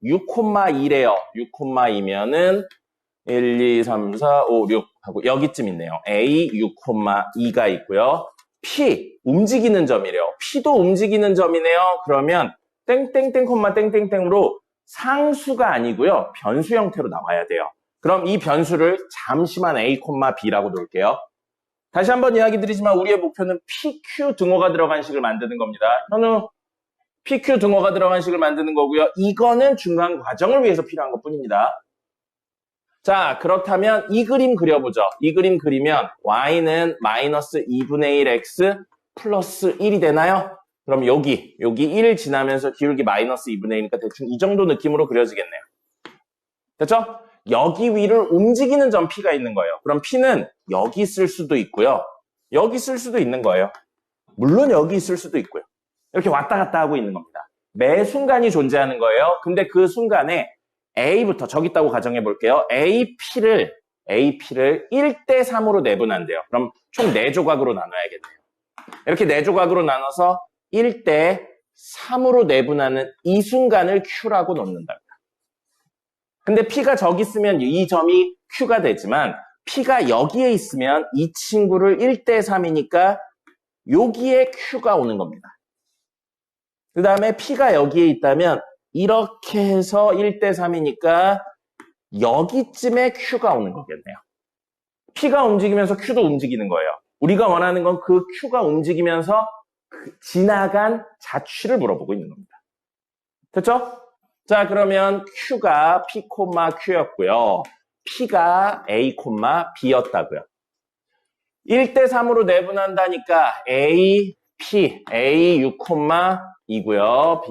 6,2래요. 6,2면은 1, 2, 3, 4, 5, 6 하고 여기쯤 있네요. A 6,2가 있고요. P, 움직이는 점이래요. P도 움직이는 점이네요. 그러면 땡땡땡, 땡땡땡으로 상수가 아니고요. 변수 형태로 나와야 돼요. 그럼 이 변수를 잠시만 A, B라고 놓을게요. 다시 한번 이야기 드리지만 우리의 목표는 PQ 등호가 들어간 식을 만드는 겁니다. 현우, PQ 등호가 들어간 식을 만드는 거고요. 이거는 중간 과정을 위해서 필요한 것뿐입니다. 자, 그렇다면 이 그림 그려보죠. 이 그림 그리면 Y는 마이너스 2분의 1X 플러스 1이 되나요? 그럼 여기 1 지나면서 기울기 마이너스 2분의 1이니까 대충 이 정도 느낌으로 그려지겠네요. 됐죠? 여기 위를 움직이는 점 P가 있는 거예요. 그럼 P는 여기 있을 수도 있고요. 여기 있을 수도 있는 거예요. 물론 여기 있을 수도 있고요. 이렇게 왔다 갔다 하고 있는 겁니다. 매 순간이 존재하는 거예요. 근데 그 순간에 A부터 저기 있다고 가정해 볼게요. AP를 1대3으로 내분한대요. 그럼 총 4조각으로 나눠야겠네요. 이렇게 4조각으로 나눠서 1대3으로 내분하는 이 순간을 Q라고 놓는답니다. 근데 P가 저기 있으면 이 점이 Q가 되지만 P가 여기에 있으면 이 친구를 1대3이니까 여기에 Q가 오는 겁니다. 그 다음에 P가 여기에 있다면 이렇게 해서 1대3이니까 여기쯤에 Q가 오는 거겠네요. P가 움직이면서 Q도 움직이는 거예요. 우리가 원하는 건 그 Q가 움직이면서 지나간 자취를 물어보고 있는 겁니다. 됐죠? 자, 그러면 Q가 P, Q였고요. P가 A, B였다고요. 1대3으로 내분한다니까 A, A 6,2고요.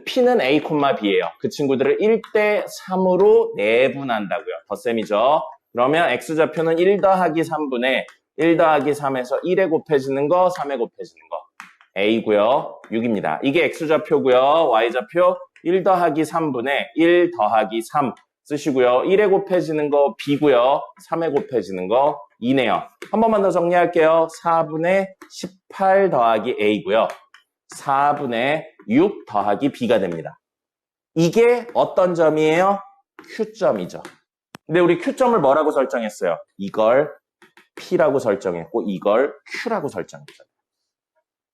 P는 A, B예요. 그 친구들을 1대3으로 내분한다고요. 덧셈이죠. 그러면 X좌표는 1 더하기 3분의 1 더하기 3에서 1에 곱해지는 거, 3에 곱해지는 거. A고요. 6입니다. 이게 X좌표고요. Y좌표 1 더하기 3분의 1 더하기 3 쓰시고요. 1에 곱해지는 거 B고요. 3에 곱해지는 거 2네요. 한 번만 더 정리할게요. 4분의 18 더하기 A고요. 4분의 6 더하기 B가 됩니다. 이게 어떤 점이에요? Q점이죠. 근데 우리 Q점을 뭐라고 설정했어요? 이걸 P라고 설정했고 이걸 Q라고 설정했죠.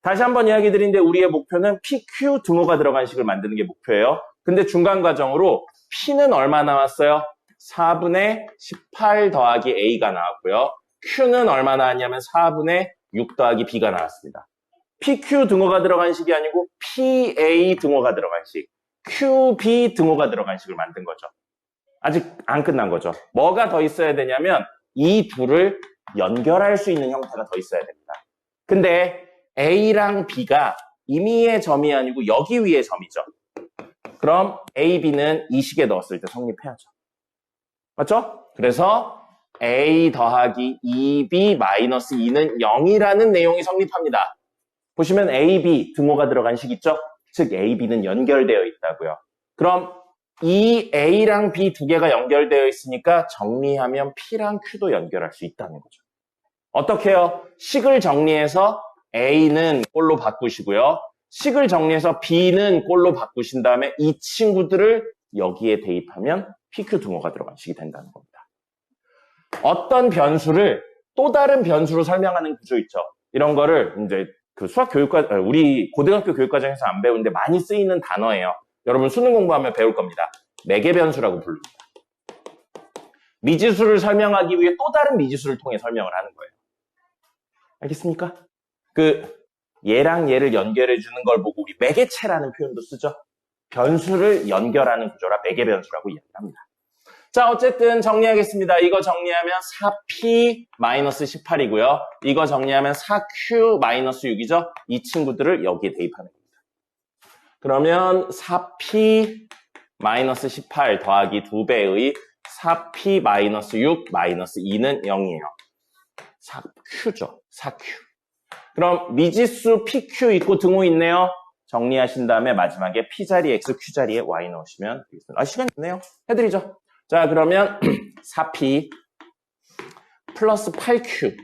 다시 한번 이야기 드린데 우리의 목표는 PQ 등호가 들어간 식을 만드는 게 목표예요. 근데 중간 과정으로 P는 얼마 나왔어요? 4분의 18 더하기 A가 나왔고요. Q는 얼마 나왔냐면 4분의 6 더하기 B가 나왔습니다. PQ 등호가 들어간 식이 아니고 PA 등호가 들어간 식, QB 등호가 들어간 식을 만든 거죠. 아직 안 끝난 거죠. 뭐가 더 있어야 되냐면 이 둘을 연결할 수 있는 형태가 더 있어야 됩니다. 근데 A랑 B가 임의의 점이 아니고 여기 위의 점이죠. 그럼 A, B는 이 식에 넣었을 때 성립해야죠. 맞죠? 그래서 A 더하기 2B 마이너스 2는 0이라는 내용이 성립합니다. 보시면 A, B 등호가 들어간 식 있죠? 즉 A, B는 연결되어 있다고요. 그럼 이 A랑 B 두 개가 연결되어 있으니까 정리하면 P랑 Q도 연결할 수 있다는 거죠. 어떻게 해요? 식을 정리해서 A는 꼴로 바꾸시고요. 식을 정리해서 B는 꼴로 바꾸신 다음에 이 친구들을 여기에 대입하면 PQ 등호가 들어간 식이 된다는 겁니다. 어떤 변수를 또 다른 변수로 설명하는 구조 있죠. 이런 거를 이제 그 수학 교육과정, 우리 고등학교 교육과정에서 안 배우는데 많이 쓰이는 단어예요. 여러분 수능 공부하면 배울 겁니다. 매개변수라고 부릅니다. 미지수를 설명하기 위해 또 다른 미지수를 통해 설명을 하는 거예요. 알겠습니까? 얘랑 얘를 연결해 주는 걸 보고 우리 매개체라는 표현도 쓰죠. 변수를 연결하는 구조라 매개변수라고 이야기합니다. 자, 어쨌든 정리하겠습니다. 이거 정리하면 4P-18이고요. 이거 정리하면 4Q-6이죠. 이 친구들을 여기에 대입하는 겁니다. 그러면 4P-18 더하기 2배의 4P-6-2는 0이에요. 4Q죠. 4Q. 그럼 미지수 PQ 있고 등호 있네요. 정리하신 다음에 마지막에 P자리 X, Q자리에 Y 넣으시면 되겠습니다. 시간 있네요. 해드리죠. 자, 그러면 4P 플러스 8Q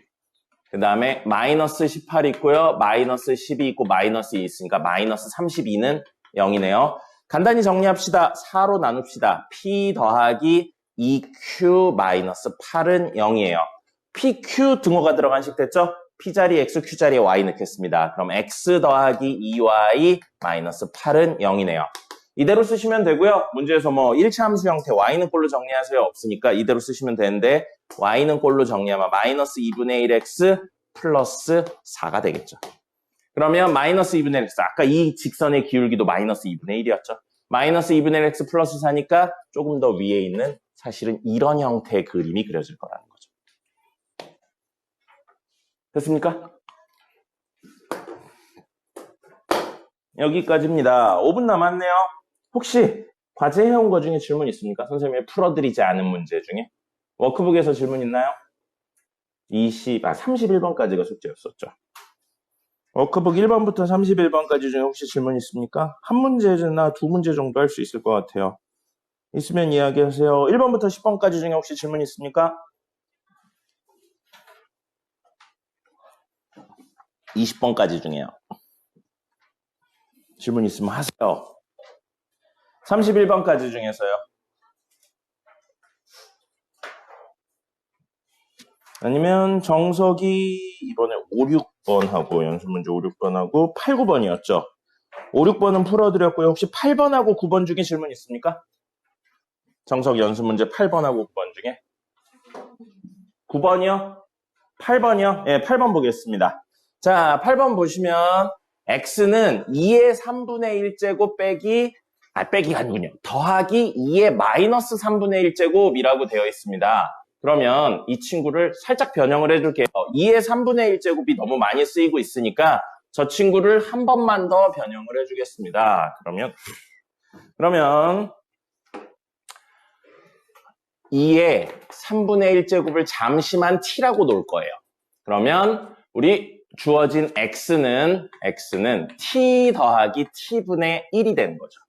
그 다음에 마이너스 18 있고요. 마이너스 12 있고 마이너스 2 있으니까 마이너스 32는 0이네요. 간단히 정리합시다. 4로 나눕시다. P 더하기 2Q 마이너스 8은 0이에요. PQ 등호가 들어간 식 됐죠? P자리 X, Q자리에 Y 넣겠습니다. 그럼 X 더하기 2Y 마이너스 8은 0이네요. 이대로 쓰시면 되고요. 문제에서 뭐 1차 함수 형태 Y는 꼴로 정리하세요. 없으니까 이대로 쓰시면 되는데 Y는 꼴로 정리하면 마이너스 2분의 1X 플러스 4가 되겠죠. 그러면 마이너스 2분의 1X 아까 이 직선의 기울기도 마이너스 2분의 1이었죠. 마이너스 2분의 1X 플러스 4니까 조금 더 위에 있는 사실은 이런 형태의 그림이 그려질 거라는 거죠. 됐습니까? 여기까지입니다. 5분 남았네요. 혹시 과제 해온 거 중에 질문 있습니까? 선생님이 풀어드리지 않은 문제 중에? 워크북에서 질문 있나요? 31번까지가 숙제였었죠. 워크북 1번부터 31번까지 중에 혹시 질문 있습니까? 한 문제나 두 문제 정도 할 수 있을 것 같아요. 있으면 이야기하세요. 1번부터 10번까지 중에 혹시 질문 있습니까? 20번까지 중에요. 질문 있으면 하세요. 31번까지 중에서요. 아니면 정석이 이번에 5, 6번 하고 연습문제 5, 6번 하고 8, 9번이었죠. 5, 6번은 풀어드렸고요. 혹시 8번하고 9번 중에 질문 있습니까? 정석 연습문제 8번하고 9번 중에 9번이요? 8번이요? 예, 8번 보겠습니다. 자, 8번 보시면 x는 2의 3분의 1제곱 빼기가 아니군요. 더하기 2의 마이너스 3분의 1제곱이라고 되어 있습니다. 그러면 이 친구를 살짝 변형을 해줄게요. 2의 3분의 1제곱이 너무 많이 쓰이고 있으니까 저 친구를 한 번만 더 변형을 해주겠습니다. 그러면 2의 3분의 1제곱을 잠시만 t라고 놓을 거예요. 그러면 우리 주어진 x는 t 더하기 t분의 1이 되는 거죠.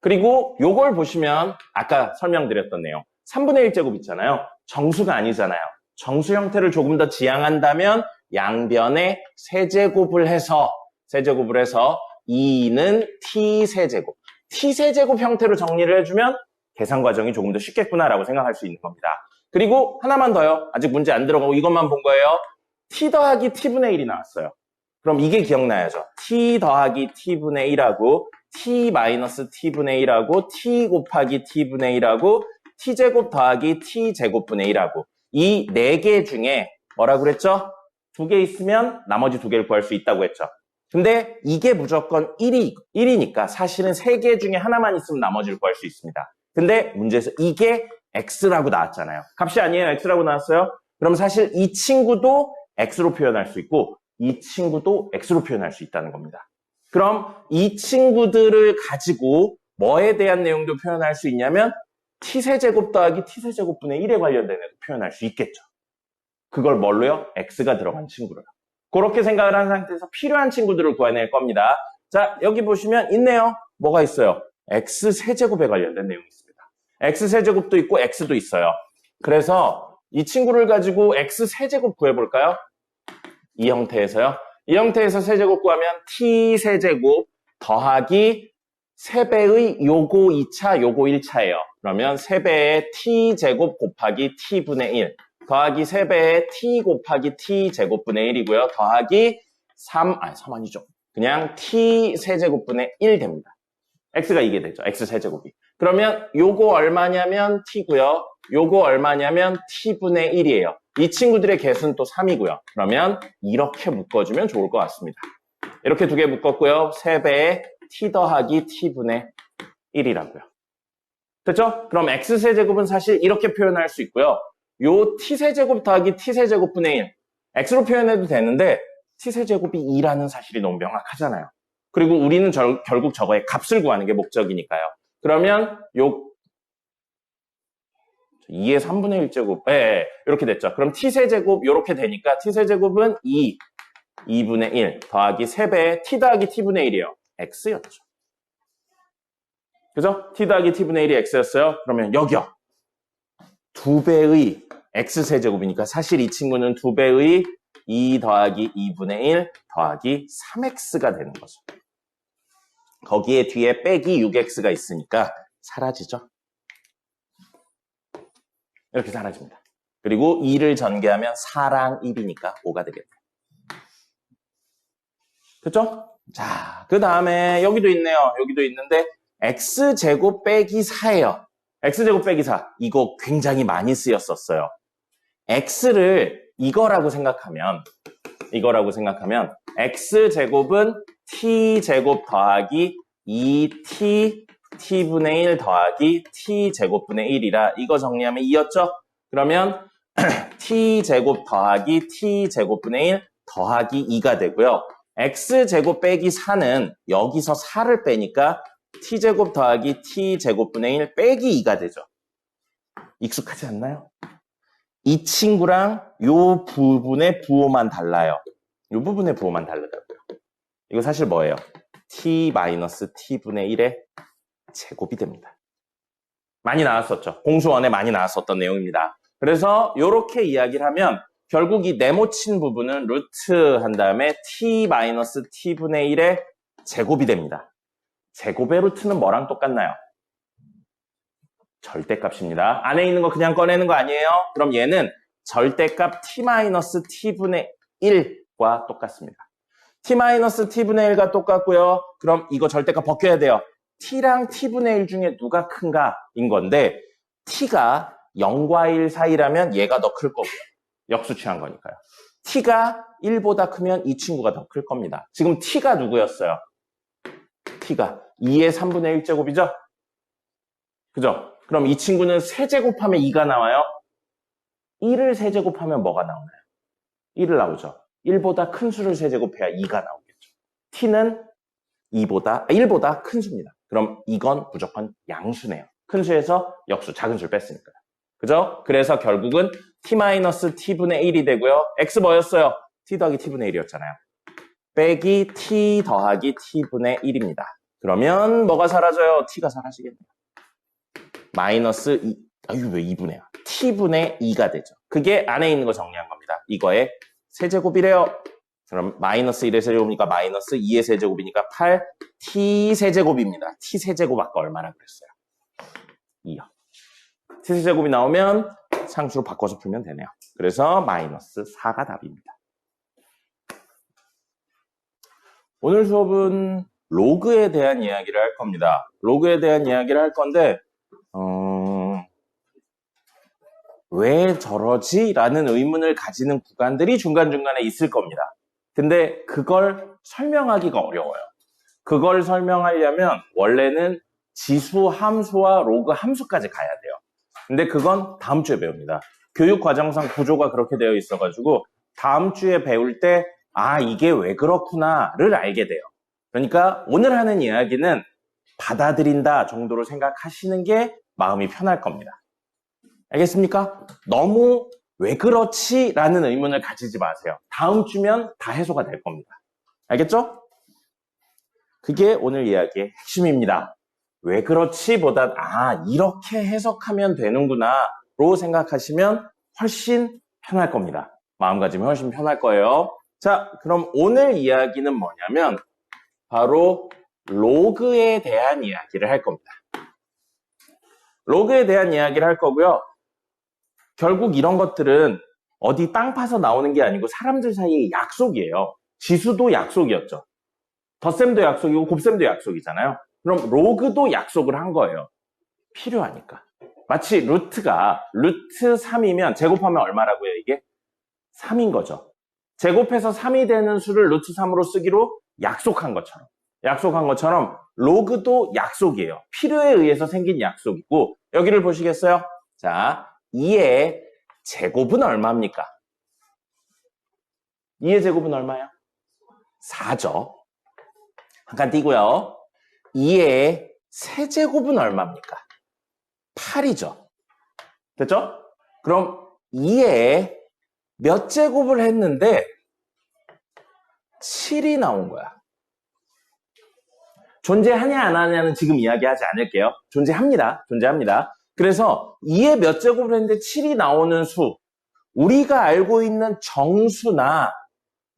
그리고 요걸 보시면 아까 설명드렸던 내용 3분의 1제곱 있잖아요. 정수가 아니잖아요. 정수 형태를 조금 더 지향한다면 양변에 세제곱을 해서 2는 t세제곱. t세제곱 형태로 정리를 해주면 계산 과정이 조금 더 쉽겠구나라고 생각할 수 있는 겁니다. 그리고 하나만 더요. 아직 문제 안 들어가고 이것만 본 거예요. t 더하기 t분의 1이 나왔어요. 그럼 이게 기억나야죠. t 더하기 t분의 1하고 t 마이너스 t분의 1하고 t 곱하기 t분의 1하고 t제곱 더하기 t제곱분의 1하고 이 4개 중에 뭐라고 그랬죠? 2개 있으면 나머지 2개를 구할 수 있다고 했죠. 근데 이게 무조건 1이니까 사실은 3개 중에 하나만 있으면 나머지를 구할 수 있습니다. 근데 문제에서 이게 x라고 나왔잖아요. 값이 아니에요. x라고 나왔어요. 그럼 사실 이 친구도 x로 표현할 수 있고 이 친구도 x로 표현할 수 있다는 겁니다. 그럼 이 친구들을 가지고 뭐에 대한 내용도 표현할 수 있냐면 t세제곱 더하기 t세제곱분의 1에 관련된 애도 표현할 수 있겠죠. 그걸 뭘로요? x가 들어간 친구로요. 그렇게 생각을 한 상태에서 필요한 친구들을 구해낼 겁니다. 자, 여기 보시면 있네요. 뭐가 있어요? x세제곱에 관련된 내용이 있습니다. x세제곱도 있고 x도 있어요. 그래서 이 친구를 가지고 x세제곱 구해볼까요? 이 형태에서요. 이 형태에서 세제곱 구하면 t세제곱 더하기 3배의 요거 2차, 요거 1차예요. 그러면 3배의 t제곱 곱하기 t분의 1 더하기 3배의 t 곱하기 t제곱분의 1이고요. 더하기 3 아니죠. 그냥 t세제곱분의 1 됩니다. x가 이게 되죠. x세제곱이. 그러면 요거 얼마냐면 t고요. 요거 얼마냐면 t분의 1이에요. 이 친구들의 개수는 또 3이고요. 그러면 이렇게 묶어주면 좋을 것 같습니다. 이렇게 2개 묶었고요. 3배의 t 더하기 t분의 1이라고요. 됐죠? 그럼 x세제곱은 사실 이렇게 표현할 수 있고요. 요 t세제곱 더하기 t세제곱분의 1. x로 표현해도 되는데 t세제곱이 2라는 사실이 너무 명확하잖아요. 그리고 우리는 결국 저거의 값을 구하는 게 목적이니까요. 그러면 요 2의 3분의 1제곱 이렇게 됐죠. 그럼 t세제곱 이렇게 되니까 t세제곱은 2분의 1 더하기 3배의 t 더하기 t분의 1이에요. x였죠. 그죠? t 더하기 t분의 1이 x였어요. 그러면 여기요. 2배의 x세제곱이니까 사실 이 친구는 2배의 2 더하기 2분의 1 더하기 3x가 되는 거죠. 거기에 뒤에 빼기 6x가 있으니까 사라지죠. 이렇게 사라집니다. 그리고 2를 전개하면 4랑 1이니까 5가 되겠네요. 그쵸? 자, 그 다음에 여기도 있네요. 여기도 있는데 x제곱 빼기 4예요. x제곱 빼기 4. 이거 굉장히 많이 쓰였었어요. x를 이거라고 생각하면 x제곱은 t제곱 더하기 2t t분의 1 더하기 t제곱분의 1이라 이거 정리하면 2였죠? 그러면 t제곱 더하기 t제곱분의 1 더하기 2가 되고요. x제곱 빼기 4는 여기서 4를 빼니까 t제곱 더하기 t제곱분의 1 빼기 2가 되죠. 익숙하지 않나요? 이 친구랑 요 부분의 부호만 달라요. 요 부분의 부호만 다르다고요. 이거 사실 뭐예요? t-t분의 1의 제곱이 됩니다. 많이 나왔었죠. 공수원에 많이 나왔었던 내용입니다. 그래서 이렇게 이야기를 하면 결국 이 네모친 부분은 루트 한 다음에 t-t분의 1의 제곱이 됩니다. 제곱의 루트는 뭐랑 똑같나요? 절대값입니다. 안에 있는 거 그냥 꺼내는 거 아니에요? 그럼 얘는 절대값 t-t분의 1과 똑같습니다. t-t분의 1과 똑같고요. 그럼 이거 절대값 벗겨야 돼요. t랑 t분의 1 중에 누가 큰가인 건데 t가 0과 1 사이라면 얘가 더 클 거고요. 역수 취한 거니까요. t가 1보다 크면 이 친구가 더 클 겁니다. 지금 t가 누구였어요? t가 2의 3분의 1제곱이죠? 그죠? 그럼 이 친구는 세제곱하면 2가 나와요? 1을 세제곱하면 뭐가 나오나요? 1을 나오죠. 1보다 큰 수를 세제곱해야 2가 나오겠죠. t는 1보다 큰 수입니다. 그럼 이건 무조건 양수네요. 큰 수에서 역수, 작은 수를 뺐으니까요. 그죠? 그래서 결국은 t-t분의 1이 되고요. x 뭐였어요? t 더하기 t분의 1이었잖아요. 빼기 t 더하기 t분의 1입니다. 그러면 뭐가 사라져요? t가 사라지겠네요. 마이너스 2, 이거 왜 2분의 1? t분의 2가 되죠. 그게 안에 있는 거 정리한 겁니다. 이거의 세제곱이래요. 그럼 마이너스 1의 세제곱이니까 마이너스 2의 세제곱이니까 8, t 세제곱입니다. t 세제곱 아까 얼마나 그랬어요? 2요. t 세제곱이 나오면 상수로 바꿔서 풀면 되네요. 그래서 마이너스 4가 답입니다. 오늘 수업은 로그에 대한 이야기를 할 겁니다. 로그에 대한 이야기를 할 건데 왜 저러지? 라는 의문을 가지는 구간들이 중간중간에 있을 겁니다. 근데 그걸 설명하기가 어려워요. 그걸 설명하려면 원래는 지수 함수와 로그 함수까지 가야 돼요. 근데 그건 다음 주에 배웁니다. 교육과정상 구조가 그렇게 되어 있어가지고 다음 주에 배울 때 이게 왜 그렇구나를 알게 돼요. 그러니까 오늘 하는 이야기는 받아들인다 정도로 생각하시는 게 마음이 편할 겁니다. 알겠습니까? 너무 왜 그렇지? 라는 의문을 가지지 마세요. 다음 주면 다 해소가 될 겁니다. 알겠죠? 그게 오늘 이야기의 핵심입니다. 왜 그렇지? 보다 이렇게 해석하면 되는구나 로 생각하시면 훨씬 편할 겁니다. 마음가짐이 훨씬 편할 거예요. 자, 그럼 오늘 이야기는 뭐냐면 바로 로그에 대한 이야기를 할 겁니다. 로그에 대한 이야기를 할 거고요. 결국 이런 것들은 어디 땅 파서 나오는 게 아니고 사람들 사이의 약속이에요. 지수도 약속이었죠. 덧셈도 약속이고 곱셈도 약속이잖아요. 그럼 로그도 약속을 한 거예요. 필요하니까. 마치 루트가 루트 3이면 제곱하면 얼마라고요, 이게? 3인 거죠. 제곱해서 3이 되는 수를 루트 3으로 쓰기로 약속한 것처럼 로그도 약속이에요. 필요에 의해서 생긴 약속이고 여기를 보시겠어요? 자, 2의 제곱은 얼마입니까? 2의 제곱은 얼마예요? 4죠. 한 칸 띄고요. 2의 세제곱은 얼마입니까? 8이죠. 됐죠? 그럼 2의 몇 제곱을 했는데 7이 나온 거야. 존재하냐 안 하냐는 지금 이야기하지 않을게요. 존재합니다. 그래서 2의 몇 제곱을 했는데 7이 나오는 수, 우리가 알고 있는 정수나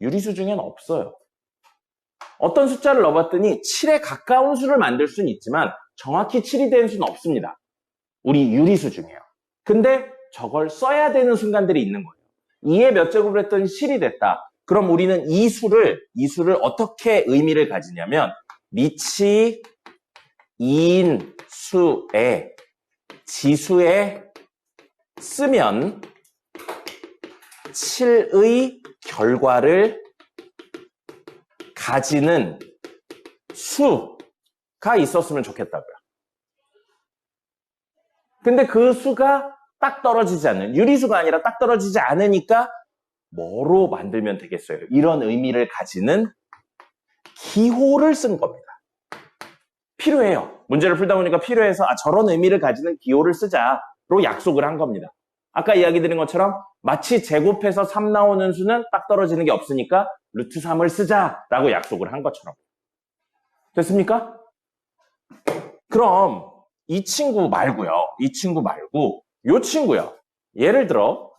유리수 중엔 없어요. 어떤 숫자를 넣어봤더니 7에 가까운 수를 만들 수는 있지만 정확히 7이 되는 수는 없습니다. 우리 유리수 중에요. 근데 저걸 써야 되는 순간들이 있는 거예요. 2에 몇 제곱을 했더니 7이 됐다. 그럼 우리는 이 수를 어떻게 의미를 가지냐면 미치 2인 수의 지수에 쓰면 7의 결과를 가지는 수가 있었으면 좋겠다고요. 근데 그 수가 딱 떨어지지 않는, 유리수가 아니라 딱 떨어지지 않으니까 뭐로 만들면 되겠어요? 이런 의미를 가지는 기호를 쓴 겁니다. 필요해요. 문제를 풀다 보니까 필요해서 저런 의미를 가지는 기호를 쓰자로 약속을 한 겁니다. 아까 이야기 드린 것처럼 마치 제곱해서 3 나오는 수는 딱 떨어지는 게 없으니까 루트 3을 쓰자라고 약속을 한 것처럼. 됐습니까? 그럼 이 친구 말고 이 친구요. 예를 들어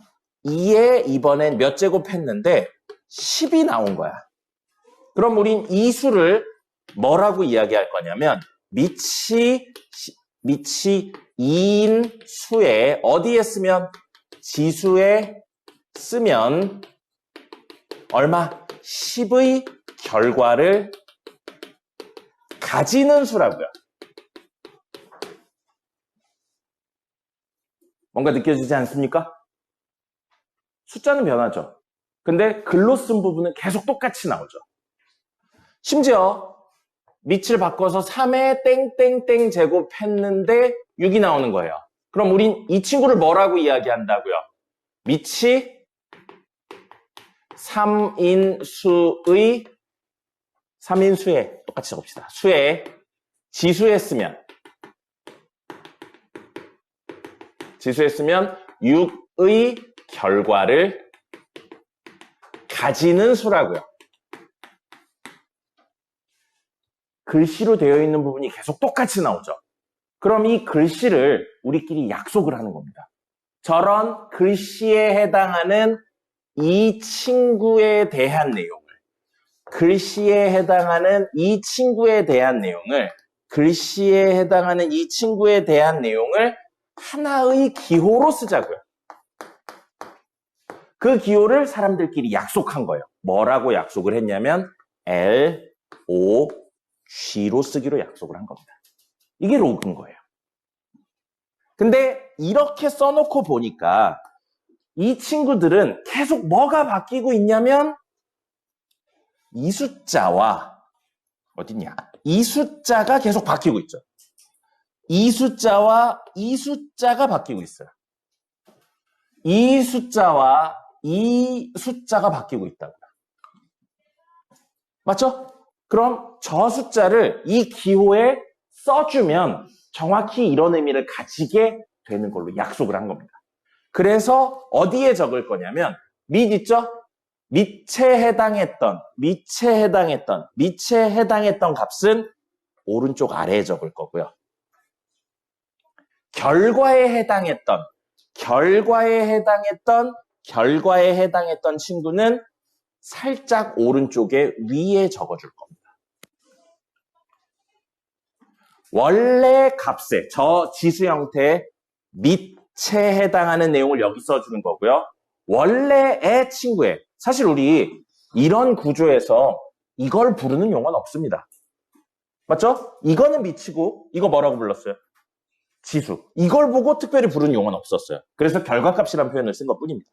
2에 이번엔 몇 제곱 했는데 10이 나온 거야. 그럼 우린 이 수를 뭐라고 이야기할 거냐면 미치 2인 수에 어디에 쓰면? 지수에 쓰면 얼마? 10의 결과를 가지는 수라고요. 뭔가 느껴지지 않습니까? 숫자는 변하죠. 근데 글로 쓴 부분은 계속 똑같이 나오죠. 심지어 밑을 바꿔서 3에 땡땡땡 제곱했는데 6이 나오는 거예요. 그럼 우린 이 친구를 뭐라고 이야기한다고요? 밑이 3인수에 똑같이 적읍시다. 수에 지수에 쓰면 지수에 쓰면 6의 결과를 가지는 수라고요. 글씨로 되어 있는 부분이 계속 똑같이 나오죠. 그럼 이 글씨를 우리끼리 약속을 하는 겁니다. 저런 글씨에 해당하는 이 친구에 대한 내용을, 글씨에 해당하는 이 친구에 대한 내용을, 글씨에 해당하는 이 친구에 대한 내용을 하나의 기호로 쓰자고요. 그 기호를 사람들끼리 약속한 거예요. 뭐라고 약속을 했냐면 L, O, G로 쓰기로 약속을 한 겁니다. 이게 로그인 거예요. 근데 이렇게 써놓고 보니까 이 친구들은 계속 뭐가 바뀌고 있냐면 이 숫자와 어딨냐? 이 숫자가 계속 바뀌고 있죠. 이 숫자와 이 숫자가 바뀌고 있어요. 이 숫자와 이 숫자가 바뀌고 있다고요. 맞죠? 그럼 저 숫자를 이 기호에 써주면 정확히 이런 의미를 가지게 되는 걸로 약속을 한 겁니다. 그래서 어디에 적을 거냐면 밑 있죠? 밑에 해당했던 값은 오른쪽 아래에 적을 거고요. 결과에 해당했던 친구는 살짝 오른쪽에 위에 적어줄 겁니다. 원래 값에 저 지수 형태의 밑에 해당하는 내용을 여기 써주는 거고요. 원래의 친구에 사실 우리 이런 구조에서 이걸 부르는 용어는 없습니다. 맞죠? 이거는 밑이고 이거 뭐라고 불렀어요? 지수. 이걸 보고 특별히 부르는 용어는 없었어요. 그래서 결과값이라는 표현을 쓴 것뿐입니다.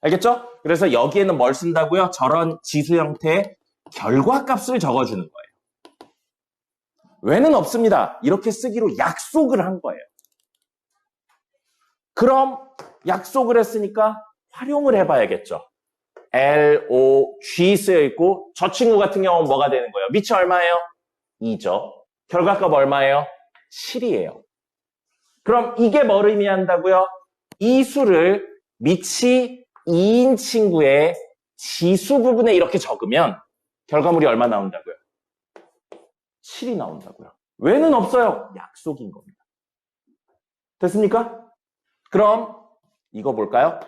알겠죠? 그래서 여기에는 뭘 쓴다고요? 저런 지수 형태의 결과값을 적어주는 거예요. 왜는 없습니다. 이렇게 쓰기로 약속을 한 거예요. 그럼 약속을 했으니까 활용을 해봐야겠죠. L, O, G 쓰여있고 저 친구 같은 경우는 뭐가 되는 거예요? 밑이 얼마예요? 2죠. 결과값 얼마예요? 7이에요. 그럼 이게 뭘 의미한다고요? 이 수를 밑이 2인 친구의 지수 부분에 이렇게 적으면 결과물이 얼마 나온다고요? 7이 나온다고요. 왜는 없어요? 약속인 겁니다. 됐습니까? 그럼 이거 볼까요?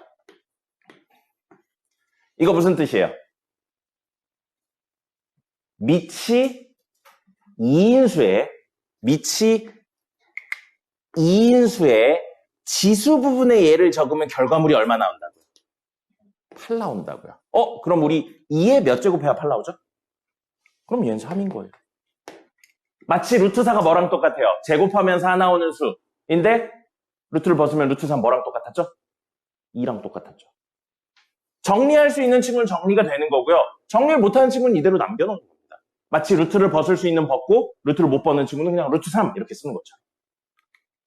이거 무슨 뜻이에요? 밑이 2인수의 지수 부분의 예를 적으면 결과물이 얼마 나온다고요? 8 나온다고요. 그럼 우리 2에 몇 제곱해야 8 나오죠? 그럼 얘는 3인 거예요. 마치 루트4가 뭐랑 똑같아요? 제곱하면 4 나오는 수인데 루트를 벗으면 루트3 뭐랑 똑같았죠? 2랑 똑같았죠. 정리할 수 있는 친구는 정리가 되는 거고요. 정리를 못하는 친구는 이대로 남겨놓는 겁니다. 마치 루트를 벗을 수 있는 벗고 루트를 못 벗는 친구는 그냥 루트3 이렇게 쓰는 거죠.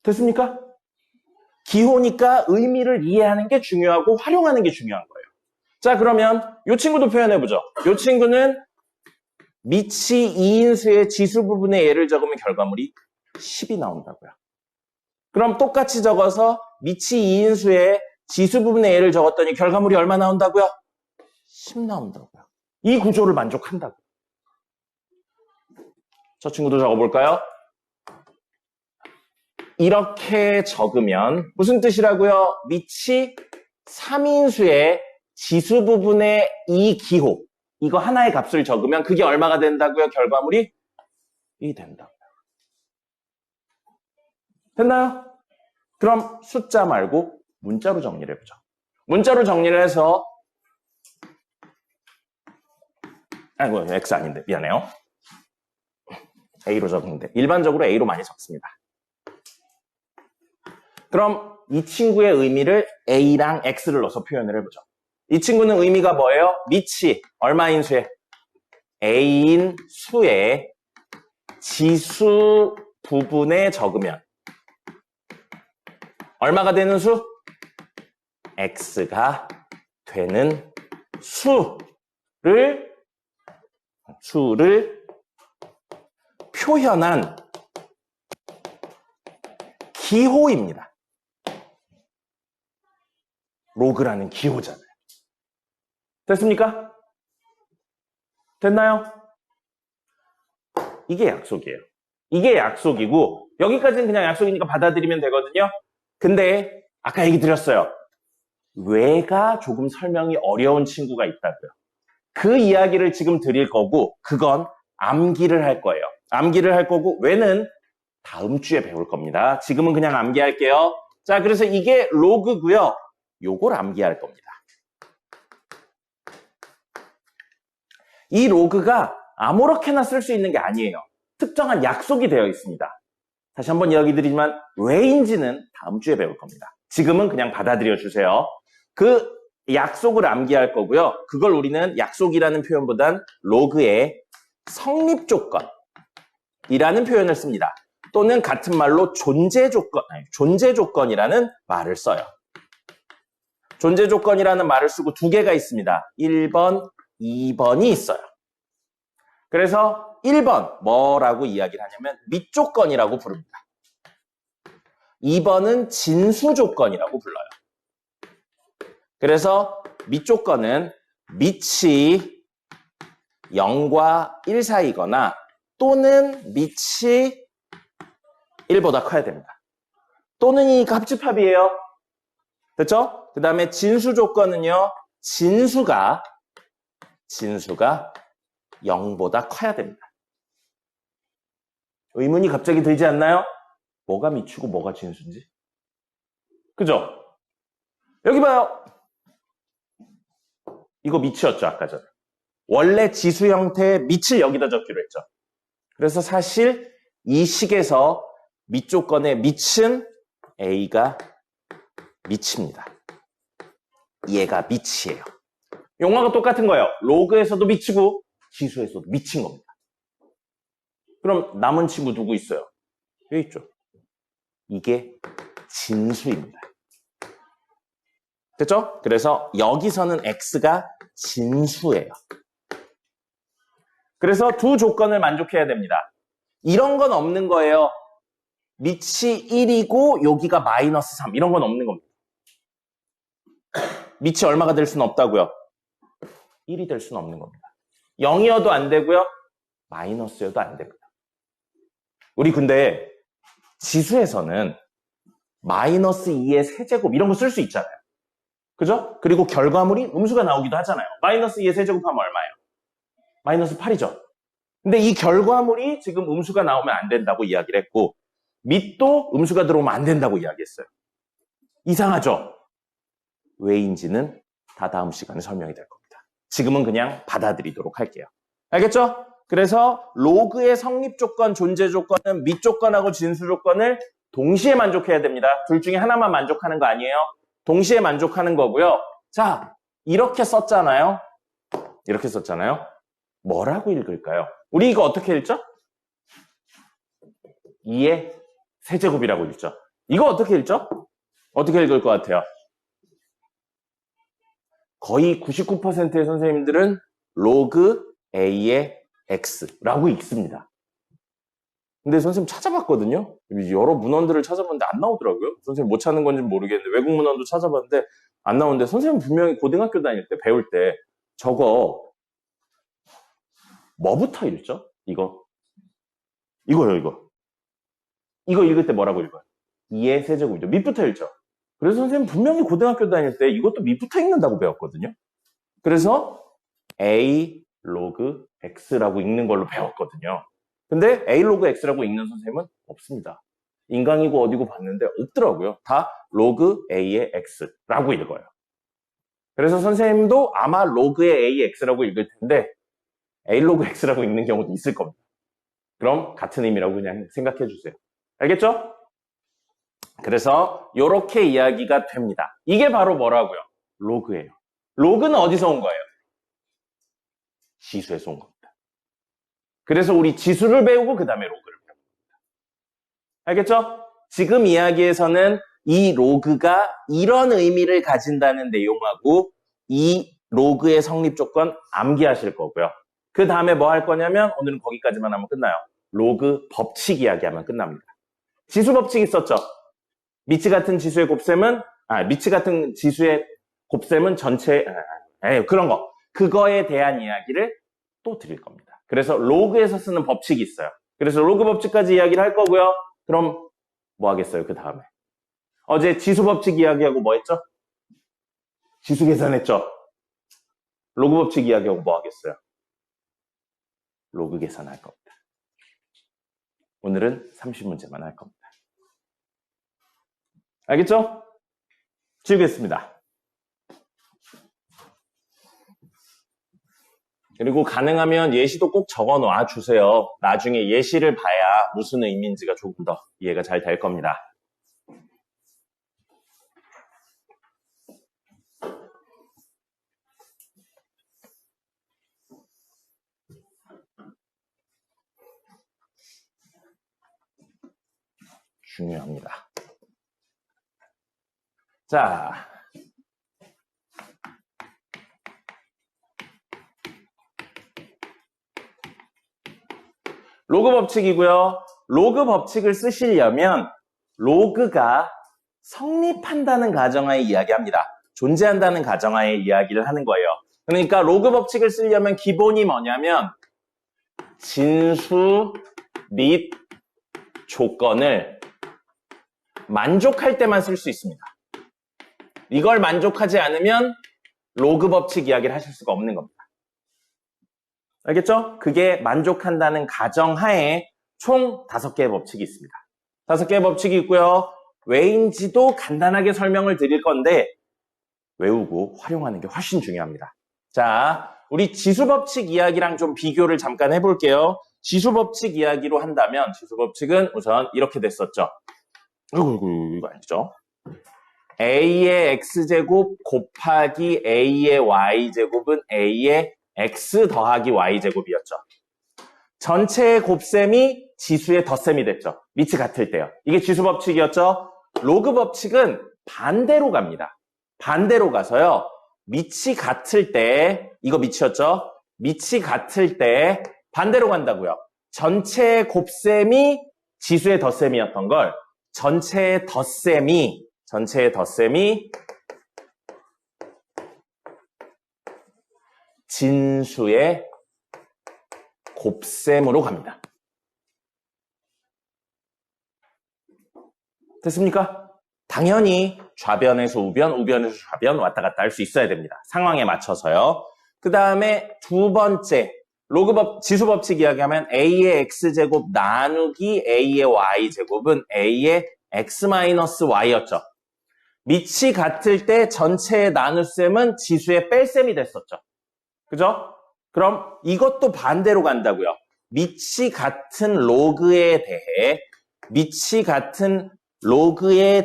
됐습니까? 기호니까 의미를 이해하는 게 중요하고 활용하는 게 중요한 거예요. 자, 그러면 이 친구도 표현해보죠. 이 친구는 밑이 2인수의 지수 부분의 예를 적으면 결과물이 10이 나온다고요. 그럼 똑같이 적어서 밑이 2인수의 지수 부분의 예를 적었더니 결과물이 얼마 나온다고요? 10 나온다고요. 이 구조를 만족한다고요. 저 친구도 적어볼까요? 이렇게 적으면 무슨 뜻이라고요? 밑이 3인수의 지수 부분의 이 기호 이거 하나의 값을 적으면 그게 얼마가 된다고요? 결과물이 2 된다고요. 됐나요? 그럼 숫자 말고 문자로 정리를 해보죠. 문자로 정리를 해서 아이고 X 아닌데 미안해요. A로 적는데 일반적으로 A로 많이 적습니다. 그럼 이 친구의 의미를 A랑 X를 넣어서 표현을 해보죠. 이 친구는 의미가 뭐예요? 밑이 얼마인 수에? A인 수의 지수 부분에 적으면 얼마가 되는 수? X가 되는 수를 표현한 기호입니다. 로그라는 기호잖아요. 됐습니까? 됐나요? 이게 약속이에요. 이게 약속이고 여기까지는 그냥 약속이니까 받아들이면 되거든요. 근데 아까 얘기 드렸어요. 왜가 조금 설명이 어려운 친구가 있다고요. 그 이야기를 지금 드릴 거고 그건 암기를 할 거예요. 암기를 할 거고 왜는 다음 주에 배울 겁니다. 지금은 그냥 암기할게요. 자, 그래서 이게 로그고요. 요걸 암기할 겁니다. 이 로그가 아무렇게나 쓸 수 있는 게 아니에요. 특정한 약속이 되어 있습니다. 다시 한번 이야기 드리지만 왜인지는 다음 주에 배울 겁니다. 지금은 그냥 받아들여 주세요. 그 약속을 암기할 거고요. 그걸 우리는 약속이라는 표현보단 로그의 성립 조건이라는 표현을 씁니다. 또는 같은 말로 존재 조건이라는 말을 써요. 존재 조건이라는 말을 쓰고 두 개가 있습니다. 1번, 2번이 있어요. 그래서 1번 뭐라고 이야기를 하냐면 밑조건이라고 부릅니다. 2번은 진수 조건이라고 불러요. 그래서 밑조건은 밑이 0과 1 사이거나 또는 밑이 1보다 커야 됩니다. 또는 이 합집합이에요. 됐죠? 그 다음에 진수 조건은요. 진수가 0보다 커야 됩니다. 의문이 갑자기 들지 않나요? 뭐가 밑이고 뭐가 진수인지? 그죠? 여기 봐요. 이거 밑이었죠, 아까 전에. 원래 지수 형태의 밑을 여기다 적기로 했죠. 그래서 사실 이 식에서 밑조건의 밑은 A가 밑입니다. 얘가 밑이에요. 용어가 똑같은 거예요. 로그에서도 밑이고 지수에서도 밑인 겁니다. 그럼 남은 친구 누구 있어요? 여기 있죠. 이게 진수입니다. 됐죠? 그래서 여기서는 X가 진수예요. 그래서 두 조건을 만족해야 됩니다. 이런 건 없는 거예요. 밑이 1이고 여기가 마이너스 3 이런 건 없는 겁니다. 밑이 얼마가 될 수는 없다고요? 1이 될 수는 없는 겁니다. 0이어도 안 되고요. 마이너스여도 안 됩니다. 우리 근데 지수에서는 마이너스 2의 세제곱 이런 거 쓸 수 있잖아요. 그죠? 그리고 결과물이 음수가 나오기도 하잖아요. 마이너스 2의 세제곱하면 얼마예요? 마이너스 8이죠. 근데 이 결과물이 지금 음수가 나오면 안 된다고 이야기를 했고 밑도 음수가 들어오면 안 된다고 이야기했어요. 이상하죠? 왜인지는 다 다음 시간에 설명이 될 겁니다. 지금은 그냥 받아들이도록 할게요. 알겠죠? 그래서 로그의 성립 조건, 존재 조건은 밑 조건하고 진수 조건을 동시에 만족해야 됩니다. 둘 중에 하나만 만족하는 거 아니에요. 동시에 만족하는 거고요. 자, 이렇게 썼잖아요. 이렇게 썼잖아요. 뭐라고 읽을까요? 우리 이거 어떻게 읽죠? 2의 세제곱이라고 읽죠. 이거 어떻게 읽죠? 어떻게 읽을 것 같아요? 거의 99%의 선생님들은 로그 A의 X라고 읽습니다. 근데 선생님 찾아봤거든요. 여러 문헌들을 찾아봤는데 안 나오더라고요. 선생님 못 찾는 건지 모르겠는데 외국 문헌도 찾아봤는데 안 나오는데 선생님 분명히 고등학교 다닐 때 배울 때 저거 뭐부터 읽죠? 이거요. 이거 읽을 때 뭐라고 읽어요? 2의 세제곱이죠. 밑부터 읽죠. 그래서 선생님 분명히 고등학교 다닐 때 이것도 밑부터 읽는다고 배웠거든요. 그래서 A 로그 X라고 읽는 걸로 배웠거든요. 근데 A 로그 X라고 읽는 선생님은 없습니다. 인강이고 어디고 봤는데 없더라고요. 다 로그 A의 X라고 읽어요. 그래서 선생님도 아마 로그의 A의 X라고 읽을 텐데 A 로그 X라고 읽는 경우도 있을 겁니다. 그럼 같은 의미라고 그냥 생각해 주세요. 알겠죠? 그래서 이렇게 이야기가 됩니다. 이게 바로 뭐라고요? 로그예요. 로그는 어디서 온 거예요? 지수에서 온 겁니다. 그래서 우리 지수를 배우고 그 다음에 로그를 배웁니다. 알겠죠? 지금 이야기에서는 이 로그가 이런 의미를 가진다는 내용하고 이 로그의 성립 조건 암기하실 거고요. 그 다음에 뭐 할 거냐면 오늘은 거기까지만 하면 끝나요. 로그 법칙 이야기하면 끝납니다. 지수 법칙 있었죠? 미치 같은 지수의 곱셈은 미치 같은 지수의 곱셈은 전체, 그런 거. 그거에 대한 이야기를 또 드릴 겁니다. 그래서 로그에서 쓰는 법칙이 있어요. 그래서 로그 법칙까지 이야기를 할 거고요. 그럼 뭐 하겠어요, 그 다음에? 어제 지수 법칙 이야기하고 뭐 했죠? 지수 계산했죠? 로그 법칙 이야기하고 뭐 하겠어요? 로그 계산할 겁니다. 오늘은 30문제만 할 겁니다. 알겠죠? 지우겠습니다. 그리고 가능하면 예시도 꼭 적어 놔 주세요. 나중에 예시를 봐야 무슨 의미인지가 조금 더 이해가 잘 될 겁니다. 중요합니다. 자, 로그 법칙이고요. 로그 법칙을 쓰시려면 로그가 성립한다는 가정하에 이야기합니다. 존재한다는 가정하에 이야기를 하는 거예요. 그러니까 로그 법칙을 쓰려면 기본이 뭐냐면 진수 및 조건을 만족할 때만 쓸 수 있습니다. 이걸 만족하지 않으면 로그 법칙 이야기를 하실 수가 없는 겁니다. 알겠죠? 그게 만족한다는 가정하에 총 5개의 법칙이 있습니다. 5개의 법칙이 있고요. 왜인지도 간단하게 설명을 드릴 건데 외우고 활용하는 게 훨씬 중요합니다. 자, 우리 지수법칙 이야기랑 좀 비교를 잠깐 해볼게요. 지수법칙 이야기로 한다면 지수법칙은 우선 이렇게 됐었죠. 이거 아니죠? A의 X제곱 곱하기 A의 Y제곱은 A의 X 더하기 Y제곱이었죠. 전체의 곱셈이 지수의 덧셈이 됐죠. 밑이 같을 때요. 이게 지수법칙이었죠. 로그 법칙은 반대로 갑니다. 반대로 가서요. 밑이 같을 때, 이거 밑이었죠. 밑이 같을 때 반대로 간다고요. 전체의 곱셈이 지수의 덧셈이었던 걸 전체의 덧셈이 진수의 곱셈으로 갑니다. 됐습니까? 당연히 좌변에서 우변, 우변에서 좌변 왔다 갔다 할 수 있어야 됩니다. 상황에 맞춰서요. 그 다음에 두 번째, 지수법칙 이야기하면 A의 X제곱 나누기 A의 Y제곱은 A의 X-Y였죠. 밑이 같을 때 전체의 나눗셈은 지수의 뺄셈이 됐었죠. 그죠? 그럼 이것도 반대로 간다고요. 밑이 같은 로그에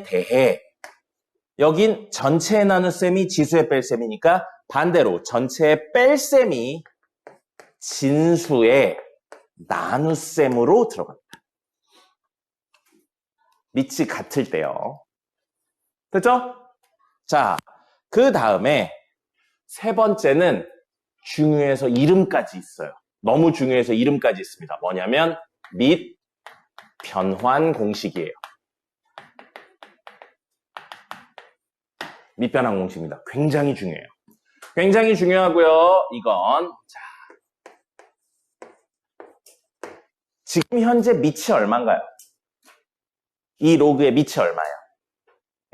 대해 여긴 전체의 나눗셈이 지수의 뺄셈이니까 반대로 전체의 뺄셈이 진수의 나눗셈으로 들어갑니다. 밑이 같을 때요. 됐죠? 자, 그 다음에 세 번째는 중요해서 이름까지 있어요. 너무 중요해서 이름까지 있습니다. 뭐냐면 밑 변환 공식이에요. 밑변환 공식입니다. 굉장히 중요해요. 굉장히 중요하고요. 이건 지금 현재 밑이 얼마인가요? 이 로그의 밑이 얼마예요?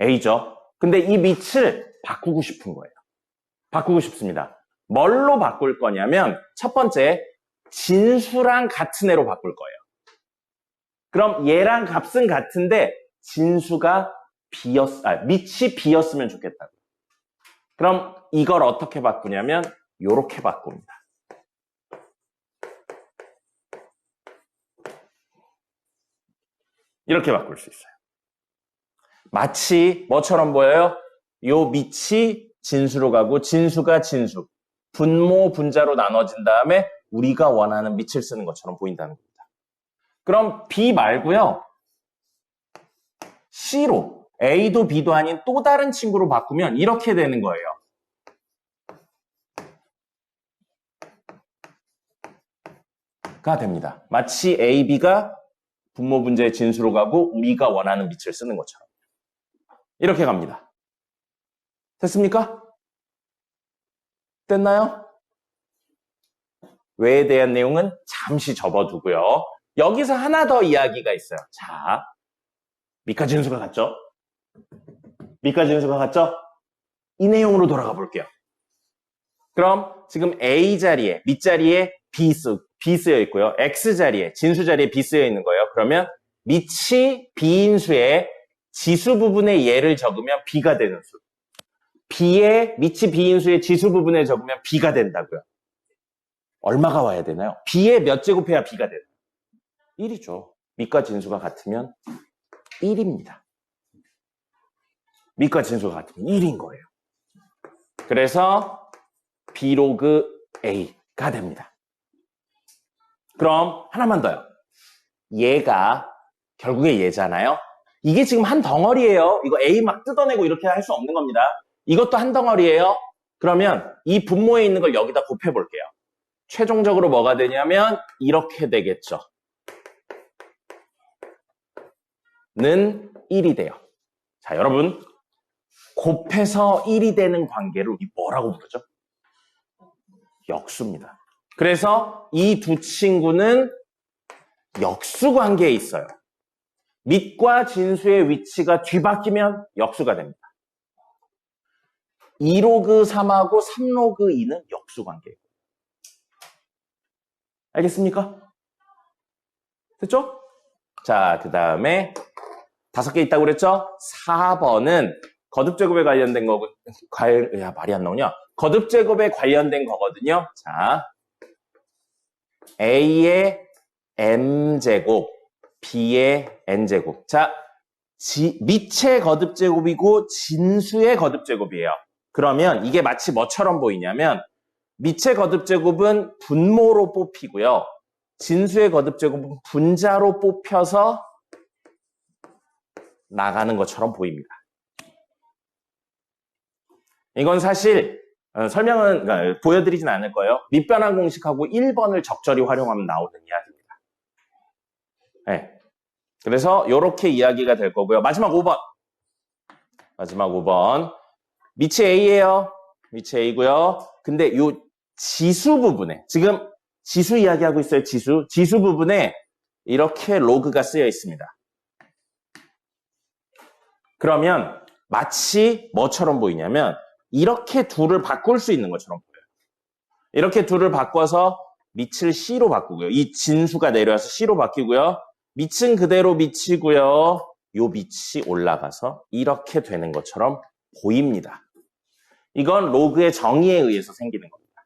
A죠. 근데 이 밑을 바꾸고 싶은 거예요. 바꾸고 싶습니다. 뭘로 바꿀 거냐면 첫 번째, 진수랑 같은 애로 바꿀 거예요. 그럼 얘랑 값은 같은데 진수가 밑이 B였으면 좋겠다고. 그럼 이걸 어떻게 바꾸냐면 이렇게 바꿉니다. 이렇게 바꿀 수 있어요. 마치 뭐처럼 보여요? 요 밑이 진수로 가고 진수가 진수. 분모 분자로 나눠진 다음에 우리가 원하는 밑을 쓰는 것처럼 보인다는 겁니다. 그럼 B 말고요. C로 A도 B도 아닌 또 다른 친구로 바꾸면 이렇게 되는 거예요. 가 됩니다. 마치 A, B가 분모 분자의 진수로 가고 우리가 원하는 밑을 쓰는 것처럼. 이렇게 갑니다. 됐습니까? 됐나요? 왜에 대한 내용은 잠시 접어두고요. 여기서 하나 더 이야기가 있어요. 자, 밑과 진수가 같죠? 밑과 진수가 같죠? 이 내용으로 돌아가 볼게요. 그럼 지금 A 자리에, 밑자리에 B 쓰여 있고요. X 자리에, 진수 자리에 B 쓰여 있는 거예요. 그러면 밑이 B인수의 지수 부분의 예를 적으면 B가 되는 수. B의 밑이 B인수의 지수 부분에 적으면 B가 된다고요. 얼마가 와야 되나요? B의 몇 제곱해야 B가 되나요? 1이죠. 밑과 진수가 같으면 1입니다. 밑과 진수가 같으면 1인 거예요. 그래서 B 로그 A가 됩니다. 그럼 하나만 더요. 얘가 결국에 얘잖아요. 이게 지금 한 덩어리예요. 이거 A 막 뜯어내고 이렇게 할 수 없는 겁니다. 이것도 한 덩어리예요. 그러면 이 분모에 있는 걸 여기다 곱해볼게요. 최종적으로 뭐가 되냐면 이렇게 되겠죠. 는 1이 돼요. 자, 여러분 곱해서 1이 되는 관계를 우리 뭐라고 부르죠? 역수입니다. 그래서 이 두 친구는 역수 관계에 있어요. 밑과 진수의 위치가 뒤바뀌면 역수가 됩니다. 2로그 3하고 3로그 2는 역수 관계예요. 알겠습니까? 됐죠? 자, 그 다음에 5개 있다고 그랬죠? 4번은 거듭제곱에 관련된 거고, 야, 말이 안 나오냐? 거듭제곱에 관련된 거거든요. 자, A의 M제곱, B의 N제곱. 자, 밑의 거듭제곱이고 진수의 거듭제곱이에요. 그러면 이게 마치 뭐처럼 보이냐면 밑의 거듭제곱은 분모로 뽑히고요. 진수의 거듭제곱은 분자로 뽑혀서 나가는 것처럼 보입니다. 이건 사실 설명은 그러니까 보여드리진 않을 거예요. 밑변환 공식하고 1번을 적절히 활용하면 나오는 이야기입니다. 네. 그래서 이렇게 이야기가 될 거고요. 마지막 5번. 마지막 5번. 밑이 A예요. 밑이 A고요. 근데 이 지수 부분에 지금 지수 이야기하고 있어요. 지수 부분에 이렇게 로그가 쓰여 있습니다. 그러면 마치 뭐처럼 보이냐면 이렇게 둘을 바꿀 수 있는 것처럼 보여요. 이렇게 둘을 바꿔서 밑을 C로 바꾸고요. 이 진수가 내려와서 C로 바뀌고요. 밑은 그대로 밑이고요. 요 밑이 올라가서 이렇게 되는 것처럼 보입니다. 이건 로그의 정의에 의해서 생기는 겁니다.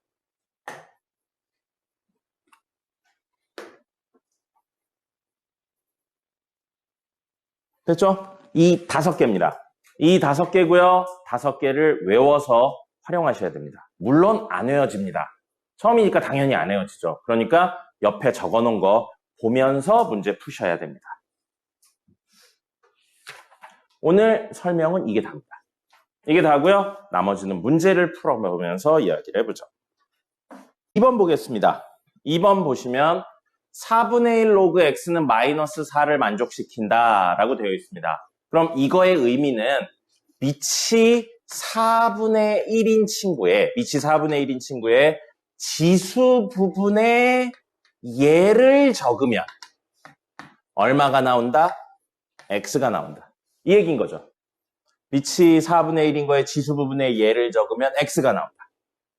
됐죠? 이 5개입니다. 이 5개고요. 5개를 외워서 활용하셔야 됩니다. 물론 안 외워집니다. 처음이니까 당연히 안 외워지죠. 그러니까 옆에 적어놓은 거 보면서 문제 푸셔야 됩니다. 오늘 설명은 이게 다입니다. 이게 다고요. 나머지는 문제를 풀어보면서 이야기를 해보죠. 2번 보겠습니다. 2번 보시면 4분의 1 로그 x는 마이너스 4를 만족시킨다 라고 되어 있습니다. 그럼 이거의 의미는 밑이 4분의 1인 친구의 지수 부분의 예를 적으면 얼마가 나온다? x가 나온다. 이 얘기인 거죠. 밑이 4분의 1인 거에 지수 부분의 예를 적으면 x가 나온다.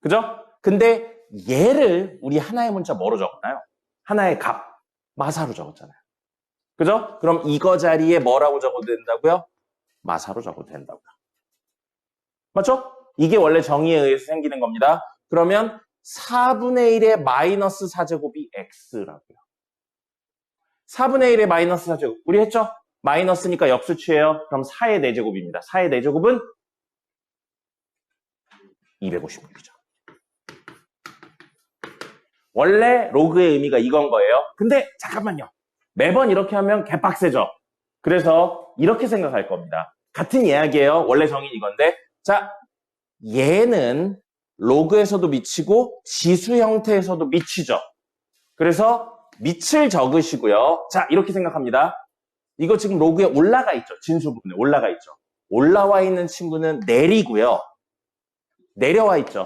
그죠? 근데 예를 우리 하나의 문자 뭐로 적었나요? 하나의 값, 마사로 적었잖아요. 그죠? 그럼 이거 자리에 뭐라고 적어도 된다고요? 마사로 적어도 된다고요. 맞죠? 이게 원래 정의에 의해서 생기는 겁니다. 그러면 4분의 1의 마이너스 4제곱이 x라고요. 4분의 1의 마이너스 4제곱. 우리 했죠? 마이너스니까 역수치예요. 그럼 4의 4제곱입니다. 4의 4제곱은 256이죠. 원래 로그의 의미가 이건 거예요. 근데 잠깐만요. 매번 이렇게 하면 개빡세죠. 그래서 이렇게 생각할 겁니다. 같은 이야기예요. 원래 정의는 이건데. 자, 얘는 로그에서도 미치고 지수 형태에서도 미치죠. 그래서 밑을 적으시고요. 자, 이렇게 생각합니다. 이거 지금 로그에 올라가 있죠. 진수 부분에 올라가 있죠. 올라와 있는 친구는 내리고요. 내려와 있죠.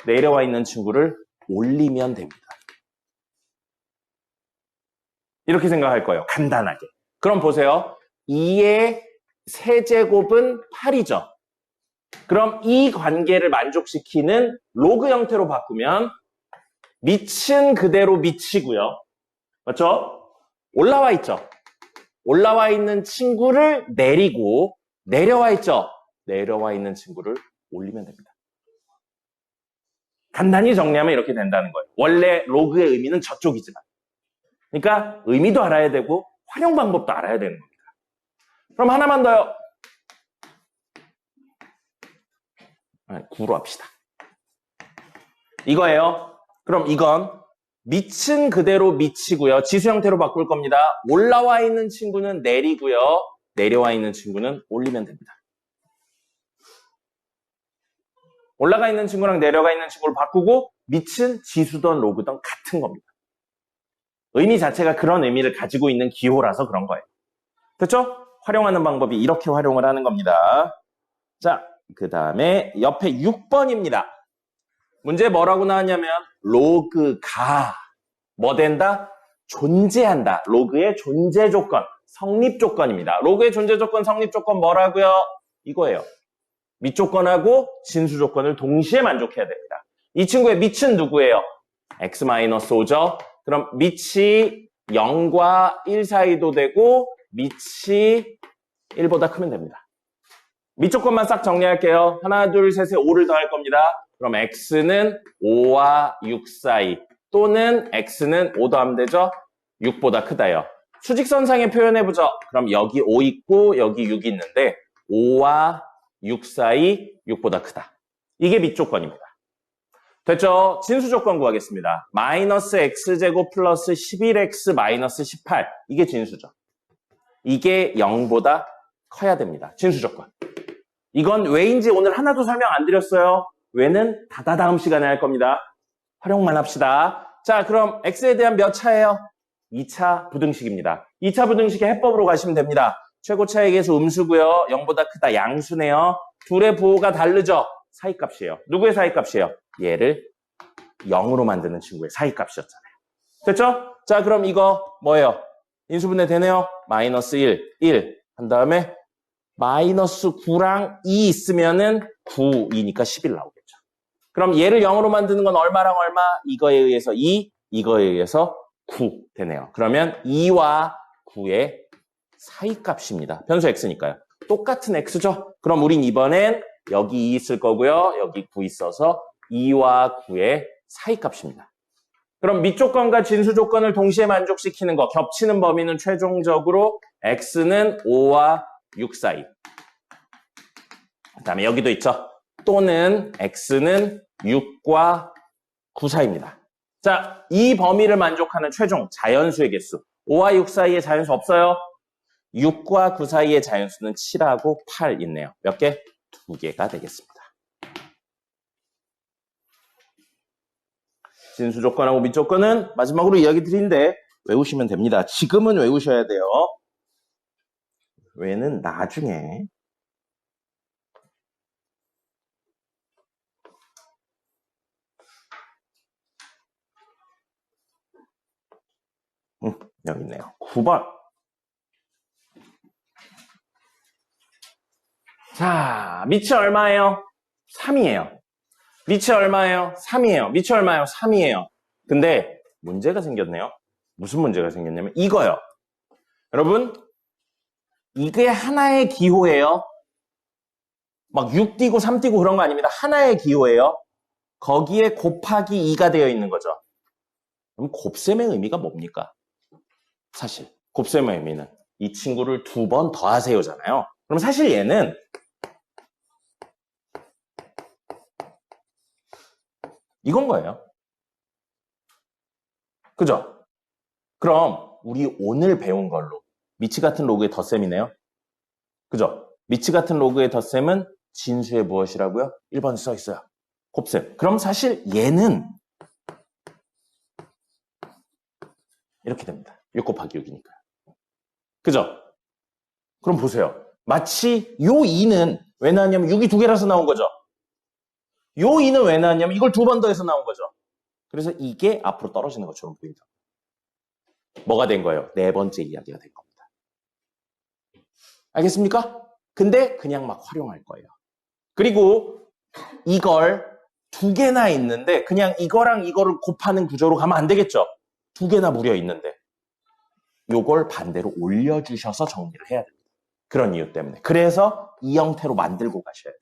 내려와 있는 친구를 올리면 됩니다. 이렇게 생각할 거예요. 간단하게. 그럼 보세요. 2의 세제곱은 8이죠. 그럼 이 관계를 만족시키는 로그 형태로 바꾸면 밑은 그대로 밑이고요. 맞죠? 올라와 있죠. 올라와 있는 친구를 내리고 내려와 있죠. 내려와 있는 친구를 올리면 됩니다. 간단히 정리하면 이렇게 된다는 거예요. 원래 로그의 의미는 저쪽이지만. 그러니까 의미도 알아야 되고 활용 방법도 알아야 되는 겁니다. 그럼 하나만 더요. 9로 합시다. 이거예요. 그럼 이건 밑은 그대로 밑이고요. 지수 형태로 바꿀 겁니다. 올라와 있는 친구는 내리고요. 내려와 있는 친구는 올리면 됩니다. 올라가 있는 친구랑 내려가 있는 친구를 바꾸고 밑은 지수든 로그든 같은 겁니다. 의미 자체가 그런 의미를 가지고 있는 기호라서 그런 거예요. 됐죠? 활용하는 방법이 이렇게 활용을 하는 겁니다. 자, 그 다음에 옆에 6번입니다. 문제 뭐라고 나왔냐면 로그가 뭐 된다? 존재한다. 로그의 존재 조건, 성립 조건입니다. 로그의 존재 조건, 성립 조건 뭐라고요? 이거예요. 밑 조건하고 진수 조건을 동시에 만족해야 됩니다. 이 친구의 밑은 누구예요? x-5죠. 그럼 밑이 0과 1 사이도 되고 밑이 1보다 크면 됩니다. 밑 조건만 싹 정리할게요. 하나, 둘, 셋에 5를 더할 겁니다. 그럼 x는 5와 6 사이 또는 x는 5 더하면 되죠? 6보다 크다요. 수직선상에 표현해보죠. 그럼 여기 5 있고 여기 6이 있는데 5와 6 사이 6보다 크다. 이게 밑 조건입니다. 됐죠? 진수 조건 구하겠습니다. 마이너스 x제곱 플러스 11x 마이너스 18. 이게 진수죠. 이게 0보다 커야 됩니다. 진수 조건. 이건 왜인지 오늘 하나도 설명 안 드렸어요. 왜는 다음 시간에 할 겁니다. 활용만 합시다. 자, 그럼 x에 대한 몇 차예요? 2차 부등식입니다. 2차 부등식의 해법으로 가시면 됩니다. 최고차의 계수 음수고요. 0보다 크다 양수네요. 둘의 부호가 다르죠? 사이값이에요. 누구의 사이값이에요? 얘를 0으로 만드는 친구의 사이값이었잖아요. 됐죠? 자, 그럼 이거 뭐예요? 인수분해 되네요. 마이너스 1 한 다음에 마이너스 9랑 2 있으면은 9이니까 11 나오겠죠. 그럼 얘를 0으로 만드는 건 얼마랑 얼마? 이거에 의해서 2, 이거에 의해서 9 되네요. 그러면 2와 9의 사이값입니다. 변수 x니까요. 똑같은 x죠? 그럼 우린 이번엔 여기 2 있을 거고요. 여기 9 있어서 2와 9의 사이값입니다. 그럼 밑 조건과 진수 조건을 동시에 만족시키는 거, 겹치는 범위는 최종적으로 x는 5와 6 사이. 그 다음에 여기도 있죠. 또는 x는 6과 9 사이입니다. 자, 이 범위를 만족하는 최종 자연수의 개수. 5와 6 사이에 자연수 없어요? 6과 9 사이의 자연수는 7하고 8 있네요. 몇 개? 2개가 되겠습니다. 진수 조건하고 밑 조건은 마지막으로 이야기 드리는데 외우시면 됩니다. 지금은 외우셔야 돼요. 외는 나중에. 여기 있네요. 9번. 자, 밑이 얼마예요? 3이에요. 밑이 얼마예요? 3이에요. 밑이 얼마예요? 3이에요. 근데 문제가 생겼네요. 무슨 문제가 생겼냐면 이거요. 여러분, 이게 하나의 기호예요. 막 6 띄고 3 띄고 그런 거 아닙니다. 하나의 기호예요. 거기에 곱하기 2가 되어 있는 거죠. 그럼 곱셈의 의미가 뭡니까? 사실 곱셈의 의미는 이 친구를 2번 더하세요잖아요. 그럼 사실 얘는 이건 거예요. 그죠? 그럼 우리 오늘 배운 걸로 미치 같은 로그의 덧셈이네요. 그죠? 미치 같은 로그의 덧셈은 진수의 무엇이라고요? 1번 써 있어요. 곱셈. 그럼 사실 얘는 이렇게 됩니다. 6 곱하기 6이니까요. 그죠? 그럼 보세요. 마치 요 2는 왜 나왔냐면 6이 2개라서 나온 거죠. 요 2는 왜 나왔냐면 이걸 두 번 더해서 나온 거죠. 그래서 이게 앞으로 떨어지는 것처럼 보인다. 뭐가 된 거예요? 네 번째 이야기가 된 겁니다. 알겠습니까? 근데 그냥 막 활용할 거예요. 그리고 이걸 두 개나 있는데 그냥 이거랑 이거를 곱하는 구조로 가면 안 되겠죠? 두 개나 무려 있는데 요걸 반대로 올려주셔서 정리를 해야 됩니다. 그런 이유 때문에. 그래서 이 형태로 만들고 가셔야 돼요.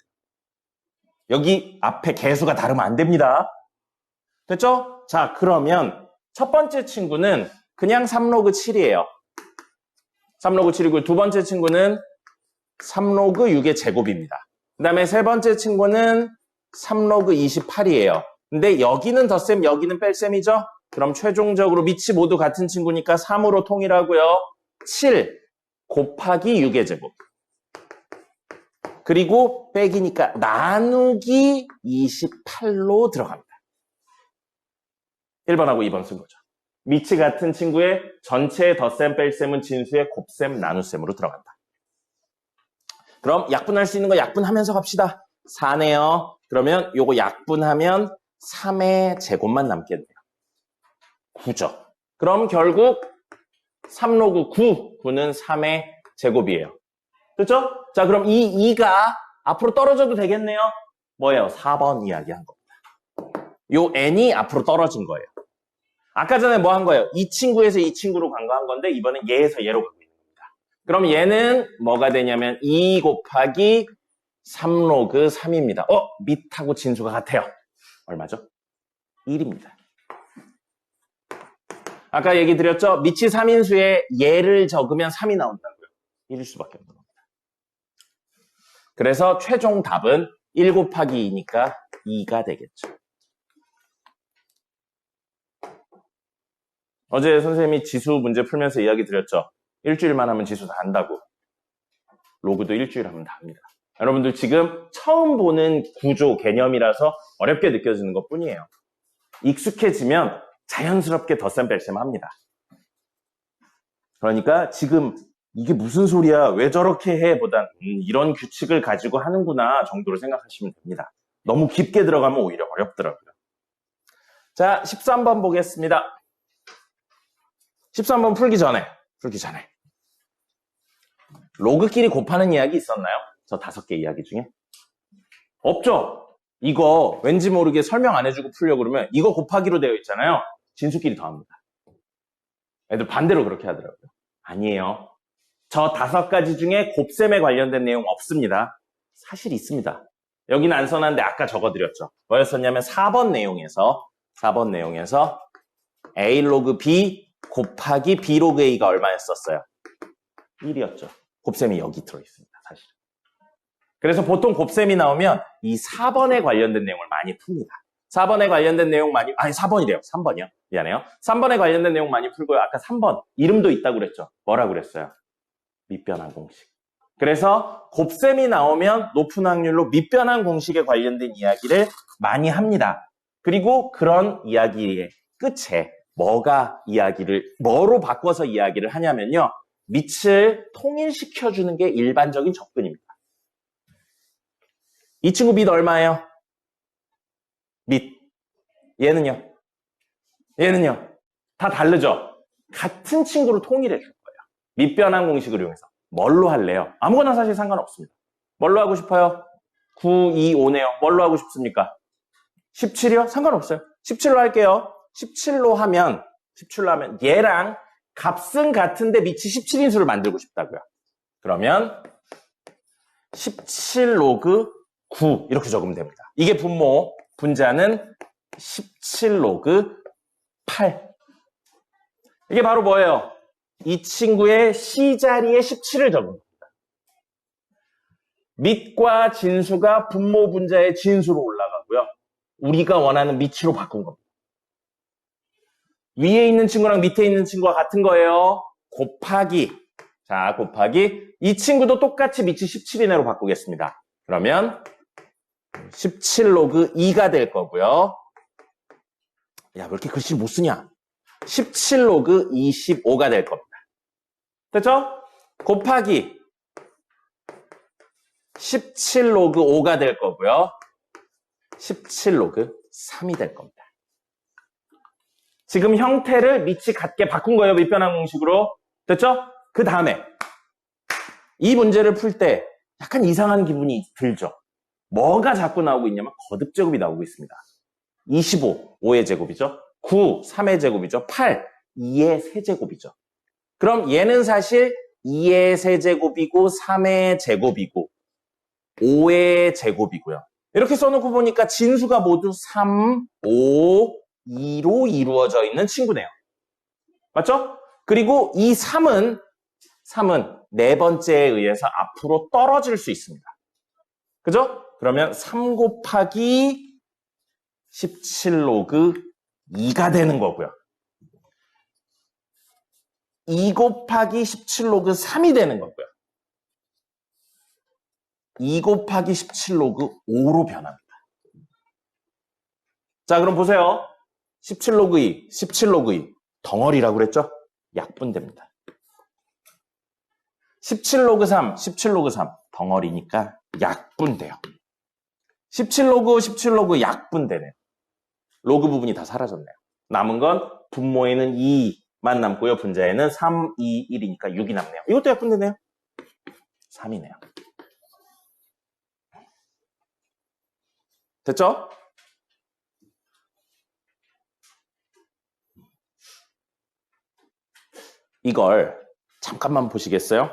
여기 앞에 개수가 다르면 안 됩니다. 됐죠? 자, 그러면 첫 번째 친구는 그냥 3로그 7이에요. 3로그 7이고 두 번째 친구는 3로그 6의 제곱입니다. 그 다음에 세 번째 친구는 3로그 28이에요. 근데 여기는 덧셈, 여기는 뺄셈이죠? 그럼 최종적으로 밑이 모두 같은 친구니까 3으로 통일하고요. 7 곱하기 6의 제곱. 그리고 빼기니까 나누기 28로 들어갑니다. 1번하고 2번 쓴 거죠. 밑이 같은 친구의 전체의 덧셈, 뺄셈은 진수의 곱셈, 나눗셈으로 들어간다. 그럼 약분할 수 있는 거 약분하면서 갑시다. 4네요. 그러면 요거 약분하면 3의 제곱만 남겠네요. 9죠. 그럼 결국 3로그 9, 9는 3의 제곱이에요. 그렇죠? 자, 그럼 이 2가 앞으로 떨어져도 되겠네요. 뭐예요? 4번 이야기한 겁니다. 요 n이 앞으로 떨어진 거예요. 아까 전에 뭐 한 거예요? 이 친구에서 이 친구로 간거한 건데 이번엔 얘에서 얘로 가고 있는 겁니다. 그럼 얘는 뭐가 되냐면 2 곱하기 3로그 3입니다. 밑하고 진수가 같아요. 얼마죠? 1입니다. 아까 얘기 드렸죠? 밑이 3인수에 얘를 적으면 3이 나온다고요. 1일 수밖에 없는 겁니다. 그래서 최종 답은 1 곱하기 2니까 2가 되겠죠. 어제 선생님이 지수 문제 풀면서 이야기 드렸죠. 일주일만 하면 지수 다 한다고. 로그도 일주일 하면 다 합니다. 여러분들 지금 처음 보는 구조, 개념이라서 어렵게 느껴지는 것 뿐이에요. 익숙해지면 자연스럽게 덧셈 뺄셈 합니다. 그러니까 지금 이게 무슨 소리야? 왜 저렇게 해? 보단 이런 규칙을 가지고 하는구나 정도로 생각하시면 됩니다. 너무 깊게 들어가면 오히려 어렵더라고요. 자, 13번 보겠습니다. 13번 풀기 전에 로그끼리 곱하는 이야기 있었나요? 저 5개 이야기 중에? 없죠? 이거 왠지 모르게 설명 안 해주고 풀려고 그러면 이거 곱하기로 되어 있잖아요. 진수끼리 더합니다. 애들 반대로 그렇게 하더라고요. 아니에요. 저 5가지 중에 곱셈에 관련된 내용 없습니다. 사실 있습니다. 여기는 안 써놨는데 아까 적어드렸죠. 뭐였었냐면 4번 내용에서 A 로그 B 곱하기 B 로그 A가 얼마였었어요? 1이었죠. 곱셈이 여기 들어있습니다. 사실은. 그래서 보통 곱셈이 나오면 이 4번에 관련된 내용을 많이 풉니다. 4번에 관련된 내용 많이, 4번이래요. 3번이요. 미안해요. 3번에 관련된 내용 많이 풀고요. 아까 3번, 이름도 있다고 그랬죠. 뭐라고 그랬어요? 밑변환 공식. 그래서 곱셈이 나오면 높은 확률로 밑변환 공식에 관련된 이야기를 많이 합니다. 그리고 그런 이야기의 끝에 뭐로 바꿔서 이야기를 하냐면요. 밑을 통일시켜주는 게 일반적인 접근입니다. 이 친구 밑 얼마예요? 밑. 얘는요? 다 다르죠? 같은 친구로 통일해 줄 거예요. 밑변환 공식을 이용해서. 뭘로 할래요? 아무거나 사실 상관없습니다. 뭘로 하고 싶어요? 9, 2, 5네요. 뭘로 하고 싶습니까? 17이요? 상관없어요. 17로 할게요. 17로 하면 얘랑 값은 같은데 밑이 17인수를 만들고 싶다고요. 그러면 17 로그 9 이렇게 적으면 됩니다. 이게 분모, 분자는 17 로그 8. 이게 바로 뭐예요? 이 친구의 C자리에 17을 적은 겁니다. 밑과 진수가 분모 분자의 진수로 올라가고요. 우리가 원하는 밑으로 바꾼 겁니다. 위에 있는 친구랑 밑에 있는 친구가 같은 거예요. 곱하기. 자, 곱하기. 이 친구도 똑같이 밑이 17 이내로 바꾸겠습니다. 그러면 17 로그 2가 될 거고요. 야, 왜 이렇게 글씨를 못 쓰냐? 17 로그 25가 될 겁니다. 됐죠? 곱하기 17 로그 5가 될 거고요. 17로그 3이 될 겁니다. 지금 형태를 밑이 같게 바꾼 거예요. 밑변환 공식으로. 됐죠? 그 다음에 이 문제를 풀 때 약간 이상한 기분이 들죠. 뭐가 자꾸 나오고 있냐면 거듭제곱이 나오고 있습니다. 25, 5의 제곱이죠. 9, 3의 제곱이죠. 8, 2의 세제곱이죠. 그럼 얘는 사실 2의 세제곱이고 3의 제곱이고 5의 제곱이고요. 이렇게 써놓고 보니까 진수가 모두 3, 5, 2로 이루어져 있는 친구네요. 맞죠? 그리고 이 3은 네 번째에 의해서 앞으로 떨어질 수 있습니다. 그죠? 그러면 3 곱하기 17로그 2가 되는 거고요. 2 곱하기 17로그 3이 되는 거고요. 2 곱하기 17로그 5로 변합니다. 자, 그럼 보세요. 17로그 2, 17로그 2. 덩어리라고 그랬죠? 약분됩니다. 17로그 3, 17로그 3. 덩어리니까 약분돼요. 17로그, 17로그 약분되네요. 로그 부분이 다 사라졌네요. 남은 건 분모에는 2만 남고요. 분자에는 3, 2, 1이니까 6이 남네요. 이것도 약분되네요. 3이네요. 됐죠? 이걸 잠깐만 보시겠어요?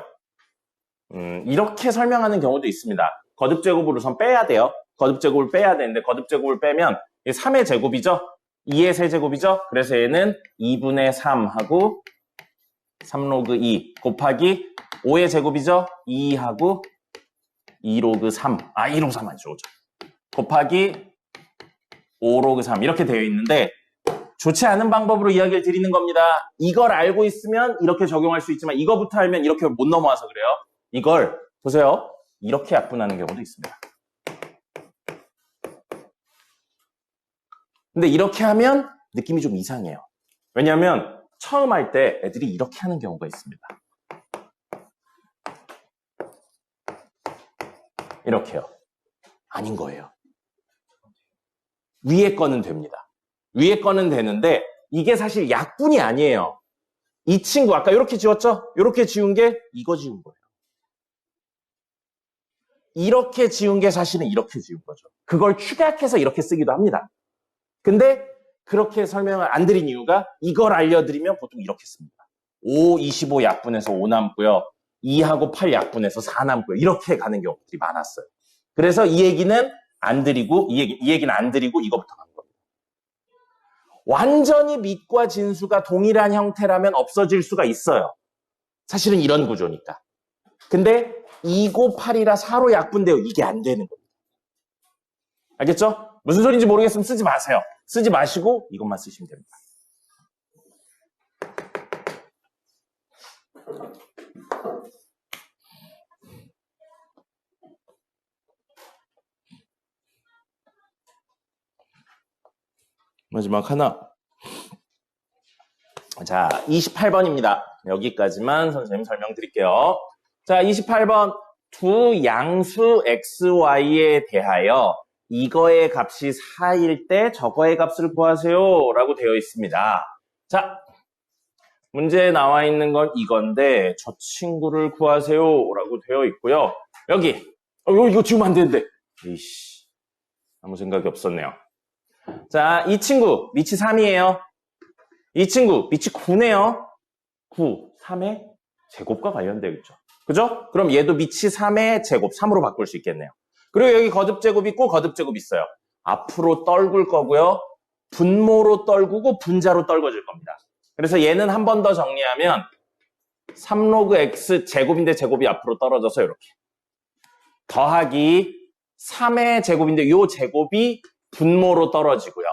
이렇게 설명하는 경우도 있습니다. 거듭제곱을 우선 빼야 돼요. 거듭제곱을 빼야 되는데 거듭제곱을 빼면 3의 제곱이죠? 2의 세제곱이죠? 그래서 얘는 2분의 3하고 3로그 2 곱하기 5의 제곱이죠? 2하고 2로그 3. 2로그 3 아니죠. 곱하기 5로그 3 이렇게 되어 있는데 좋지 않은 방법으로 이야기를 드리는 겁니다. 이걸 알고 있으면 이렇게 적용할 수 있지만 이거부터 알면 이렇게 못 넘어와서 그래요. 이걸 보세요. 이렇게 약분하는 경우도 있습니다. 근데 이렇게 하면 느낌이 좀 이상해요. 왜냐하면 처음 할 때 애들이 이렇게 하는 경우가 있습니다. 이렇게요. 아닌 거예요. 위에 거는 됩니다. 위에 거는 되는데 이게 사실 약분이 아니에요. 이 친구 아까 이렇게 지웠죠? 이렇게 지운 게 이거 지운 거예요. 이렇게 지운 게 사실은 이렇게 지운 거죠. 그걸 축약해서 이렇게 쓰기도 합니다. 근데 그렇게 설명을 안 드린 이유가 이걸 알려드리면 보통 이렇게 씁니다. 5, 25 약분해서 5 남고요. 2하고 8 약분해서 4 남고요. 이렇게 가는 경우들이 많았어요. 그래서 이 얘기는 안 드리고 이 얘기는 안 드리고 이거부터 간 겁니다. 완전히 밑과 진수가 동일한 형태라면 없어질 수가 있어요. 사실은 이런 구조니까. 근데 2고 8이라 4로 약분돼요. 이게 안 되는 겁니다. 알겠죠? 무슨 소리인지 모르겠으면 쓰지 마세요. 쓰지 마시고 이것만 쓰시면 됩니다. 마지막 하나. 자, 28번입니다. 여기까지만 선생님 설명드릴게요. 자, 28번. 두 양수 xy에 대하여 이거의 값이 4일 때 저거의 값을 구하세요 라고 되어 있습니다. 자, 문제에 나와 있는 건 이건데 저 친구를 구하세요 라고 되어 있고요. 여기 이거 지우면 안 되는데 이씨 아무 생각이 없었네요. 자, 이 친구 밑이 3이에요. 이 친구 밑이 9네요. 9, 3의 제곱과 관련되어 있죠. 그죠? 그럼 얘도 밑이 3의 제곱, 3으로 바꿀 수 있겠네요. 그리고 여기 거듭제곱 있고 거듭제곱 있어요. 앞으로 떨굴 거고요. 분모로 떨구고 분자로 떨궈질 겁니다. 그래서 얘는 한 번 더 정리하면 3로그 x 제곱인데 제곱이 앞으로 떨어져서 이렇게. 더하기 3의 제곱인데 이 제곱이 분모로 떨어지고요.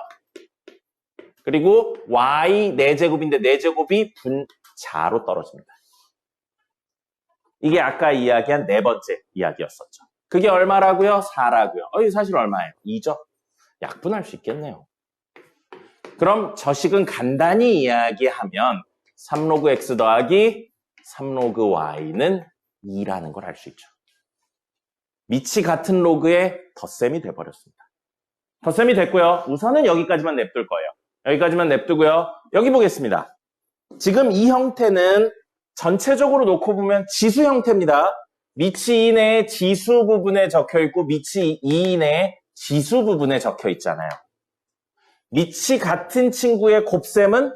그리고 y 4제곱인데 4제곱이 분자로 떨어집니다. 이게 아까 이야기한 네 번째 이야기였었죠. 그게 얼마라고요? 4라고요. 사실 얼마예요? 2죠? 약분할 수 있겠네요. 그럼 저식은 간단히 이야기하면 3로그 x 더하기 3로그 y는 2라는 걸 알 수 있죠. 밑이 같은 로그의 덧셈이 돼버렸습니다. 덧셈이 됐고요. 우선은 여기까지만 냅둘 거예요. 여기까지만 냅두고요. 여기 보겠습니다. 지금 이 형태는 전체적으로 놓고 보면 지수 형태입니다. 미치 2 내에 지수 부분에 적혀 있고 미치 2 내에 지수 부분에 적혀 있잖아요. 미치 같은 친구의 곱셈은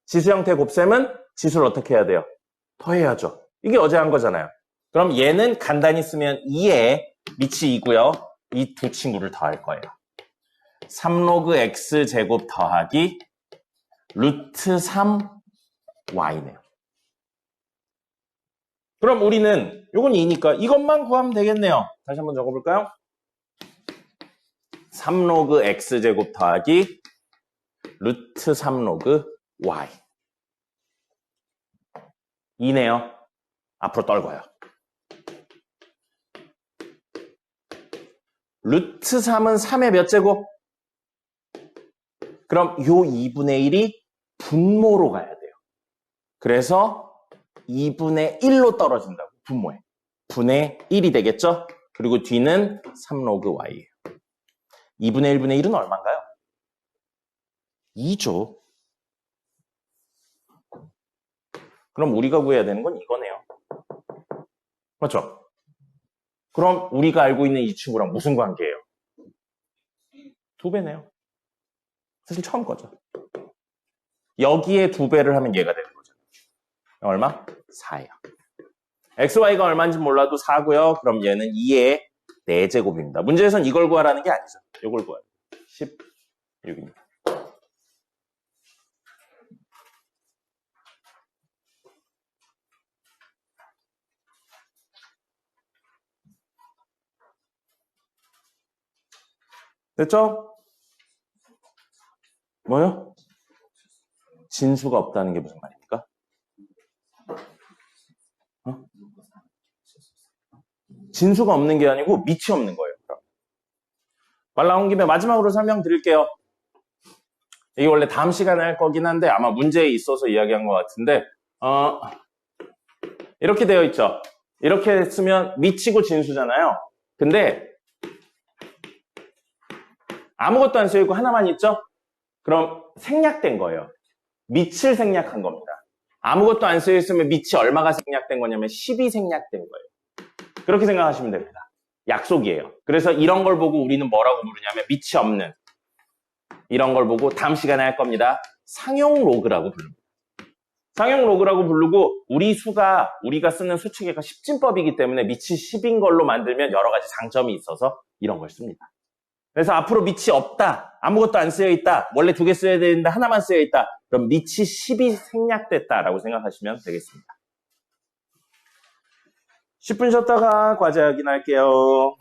지수 형태의 곱셈은 지수를 어떻게 해야 돼요? 더해야죠. 이게 어제 한 거잖아요. 그럼 얘는 간단히 쓰면 2에 미치 2고요. 이 두 친구를 더할 거예요. 3로그 x제곱 더하기 루트 3y네요. 그럼 우리는 요건 2니까 이것만 구하면 되겠네요. 다시 한번 적어볼까요? 3로그 x제곱 더하기 루트 3로그 y 2네요. 앞으로 떨궈요. 루트 3은 3의 몇 제곱? 그럼 요 2분의 1이 분모로 가야 돼요. 그래서 2분의 1로 떨어진다고, 분모에. 분의 1이 되겠죠? 그리고 뒤는 3로그 y예요. 2분의 1분의 1은 얼마인가요? 2죠. 그럼 우리가 구해야 되는 건 이거네요. 맞죠? 그럼 우리가 알고 있는 이 친구랑 무슨 관계예요? 2배네요. 사실 처음 거죠. 여기에 2배를 하면 얘가 되는 거죠. 얼마? 4예요. xy가 얼마인지 몰라도 4고요. 그럼 얘는 2의 4제곱입니다. 문제에선 이걸 구하라는 게 아니죠. 이걸 구하라. 16입니다. 됐죠? 뭐요? 진수가 없다는 게 무슨 말입니까? 진수가 없는 게 아니고 밑이 없는 거예요. 말 나온 김에 마지막으로 설명드릴게요. 이게 원래 다음 시간에 할 거긴 한데 아마 문제에 있어서 이야기한 것 같은데 이렇게 되어 있죠. 이렇게 쓰면 밑이고 진수잖아요. 근데 아무것도 안 쓰여있고 하나만 있죠? 그럼 생략된 거예요. 밑을 생략한 겁니다. 아무것도 안 쓰여있으면 밑이 얼마가 생략된 거냐면 10이 생략된 거예요. 그렇게 생각하시면 됩니다. 약속이에요. 그래서 이런 걸 보고 우리는 뭐라고 부르냐면 밑이 없는 이런 걸 보고 다음 시간에 할 겁니다. 상용 로그라고 부릅니다. 상용 로그라고 부르고 우리가 쓰는 수치계가 10진법이기 때문에 밑이 10인 걸로 만들면 여러 가지 장점이 있어서 이런 걸 씁니다. 그래서 앞으로 밑이 없다. 아무것도 안 쓰여있다. 원래 2개 써야 되는데 하나만 쓰여있다. 그럼 밑이 10이 생략됐다라고 생각하시면 되겠습니다. 10분 쉬었다가 과제 확인할게요.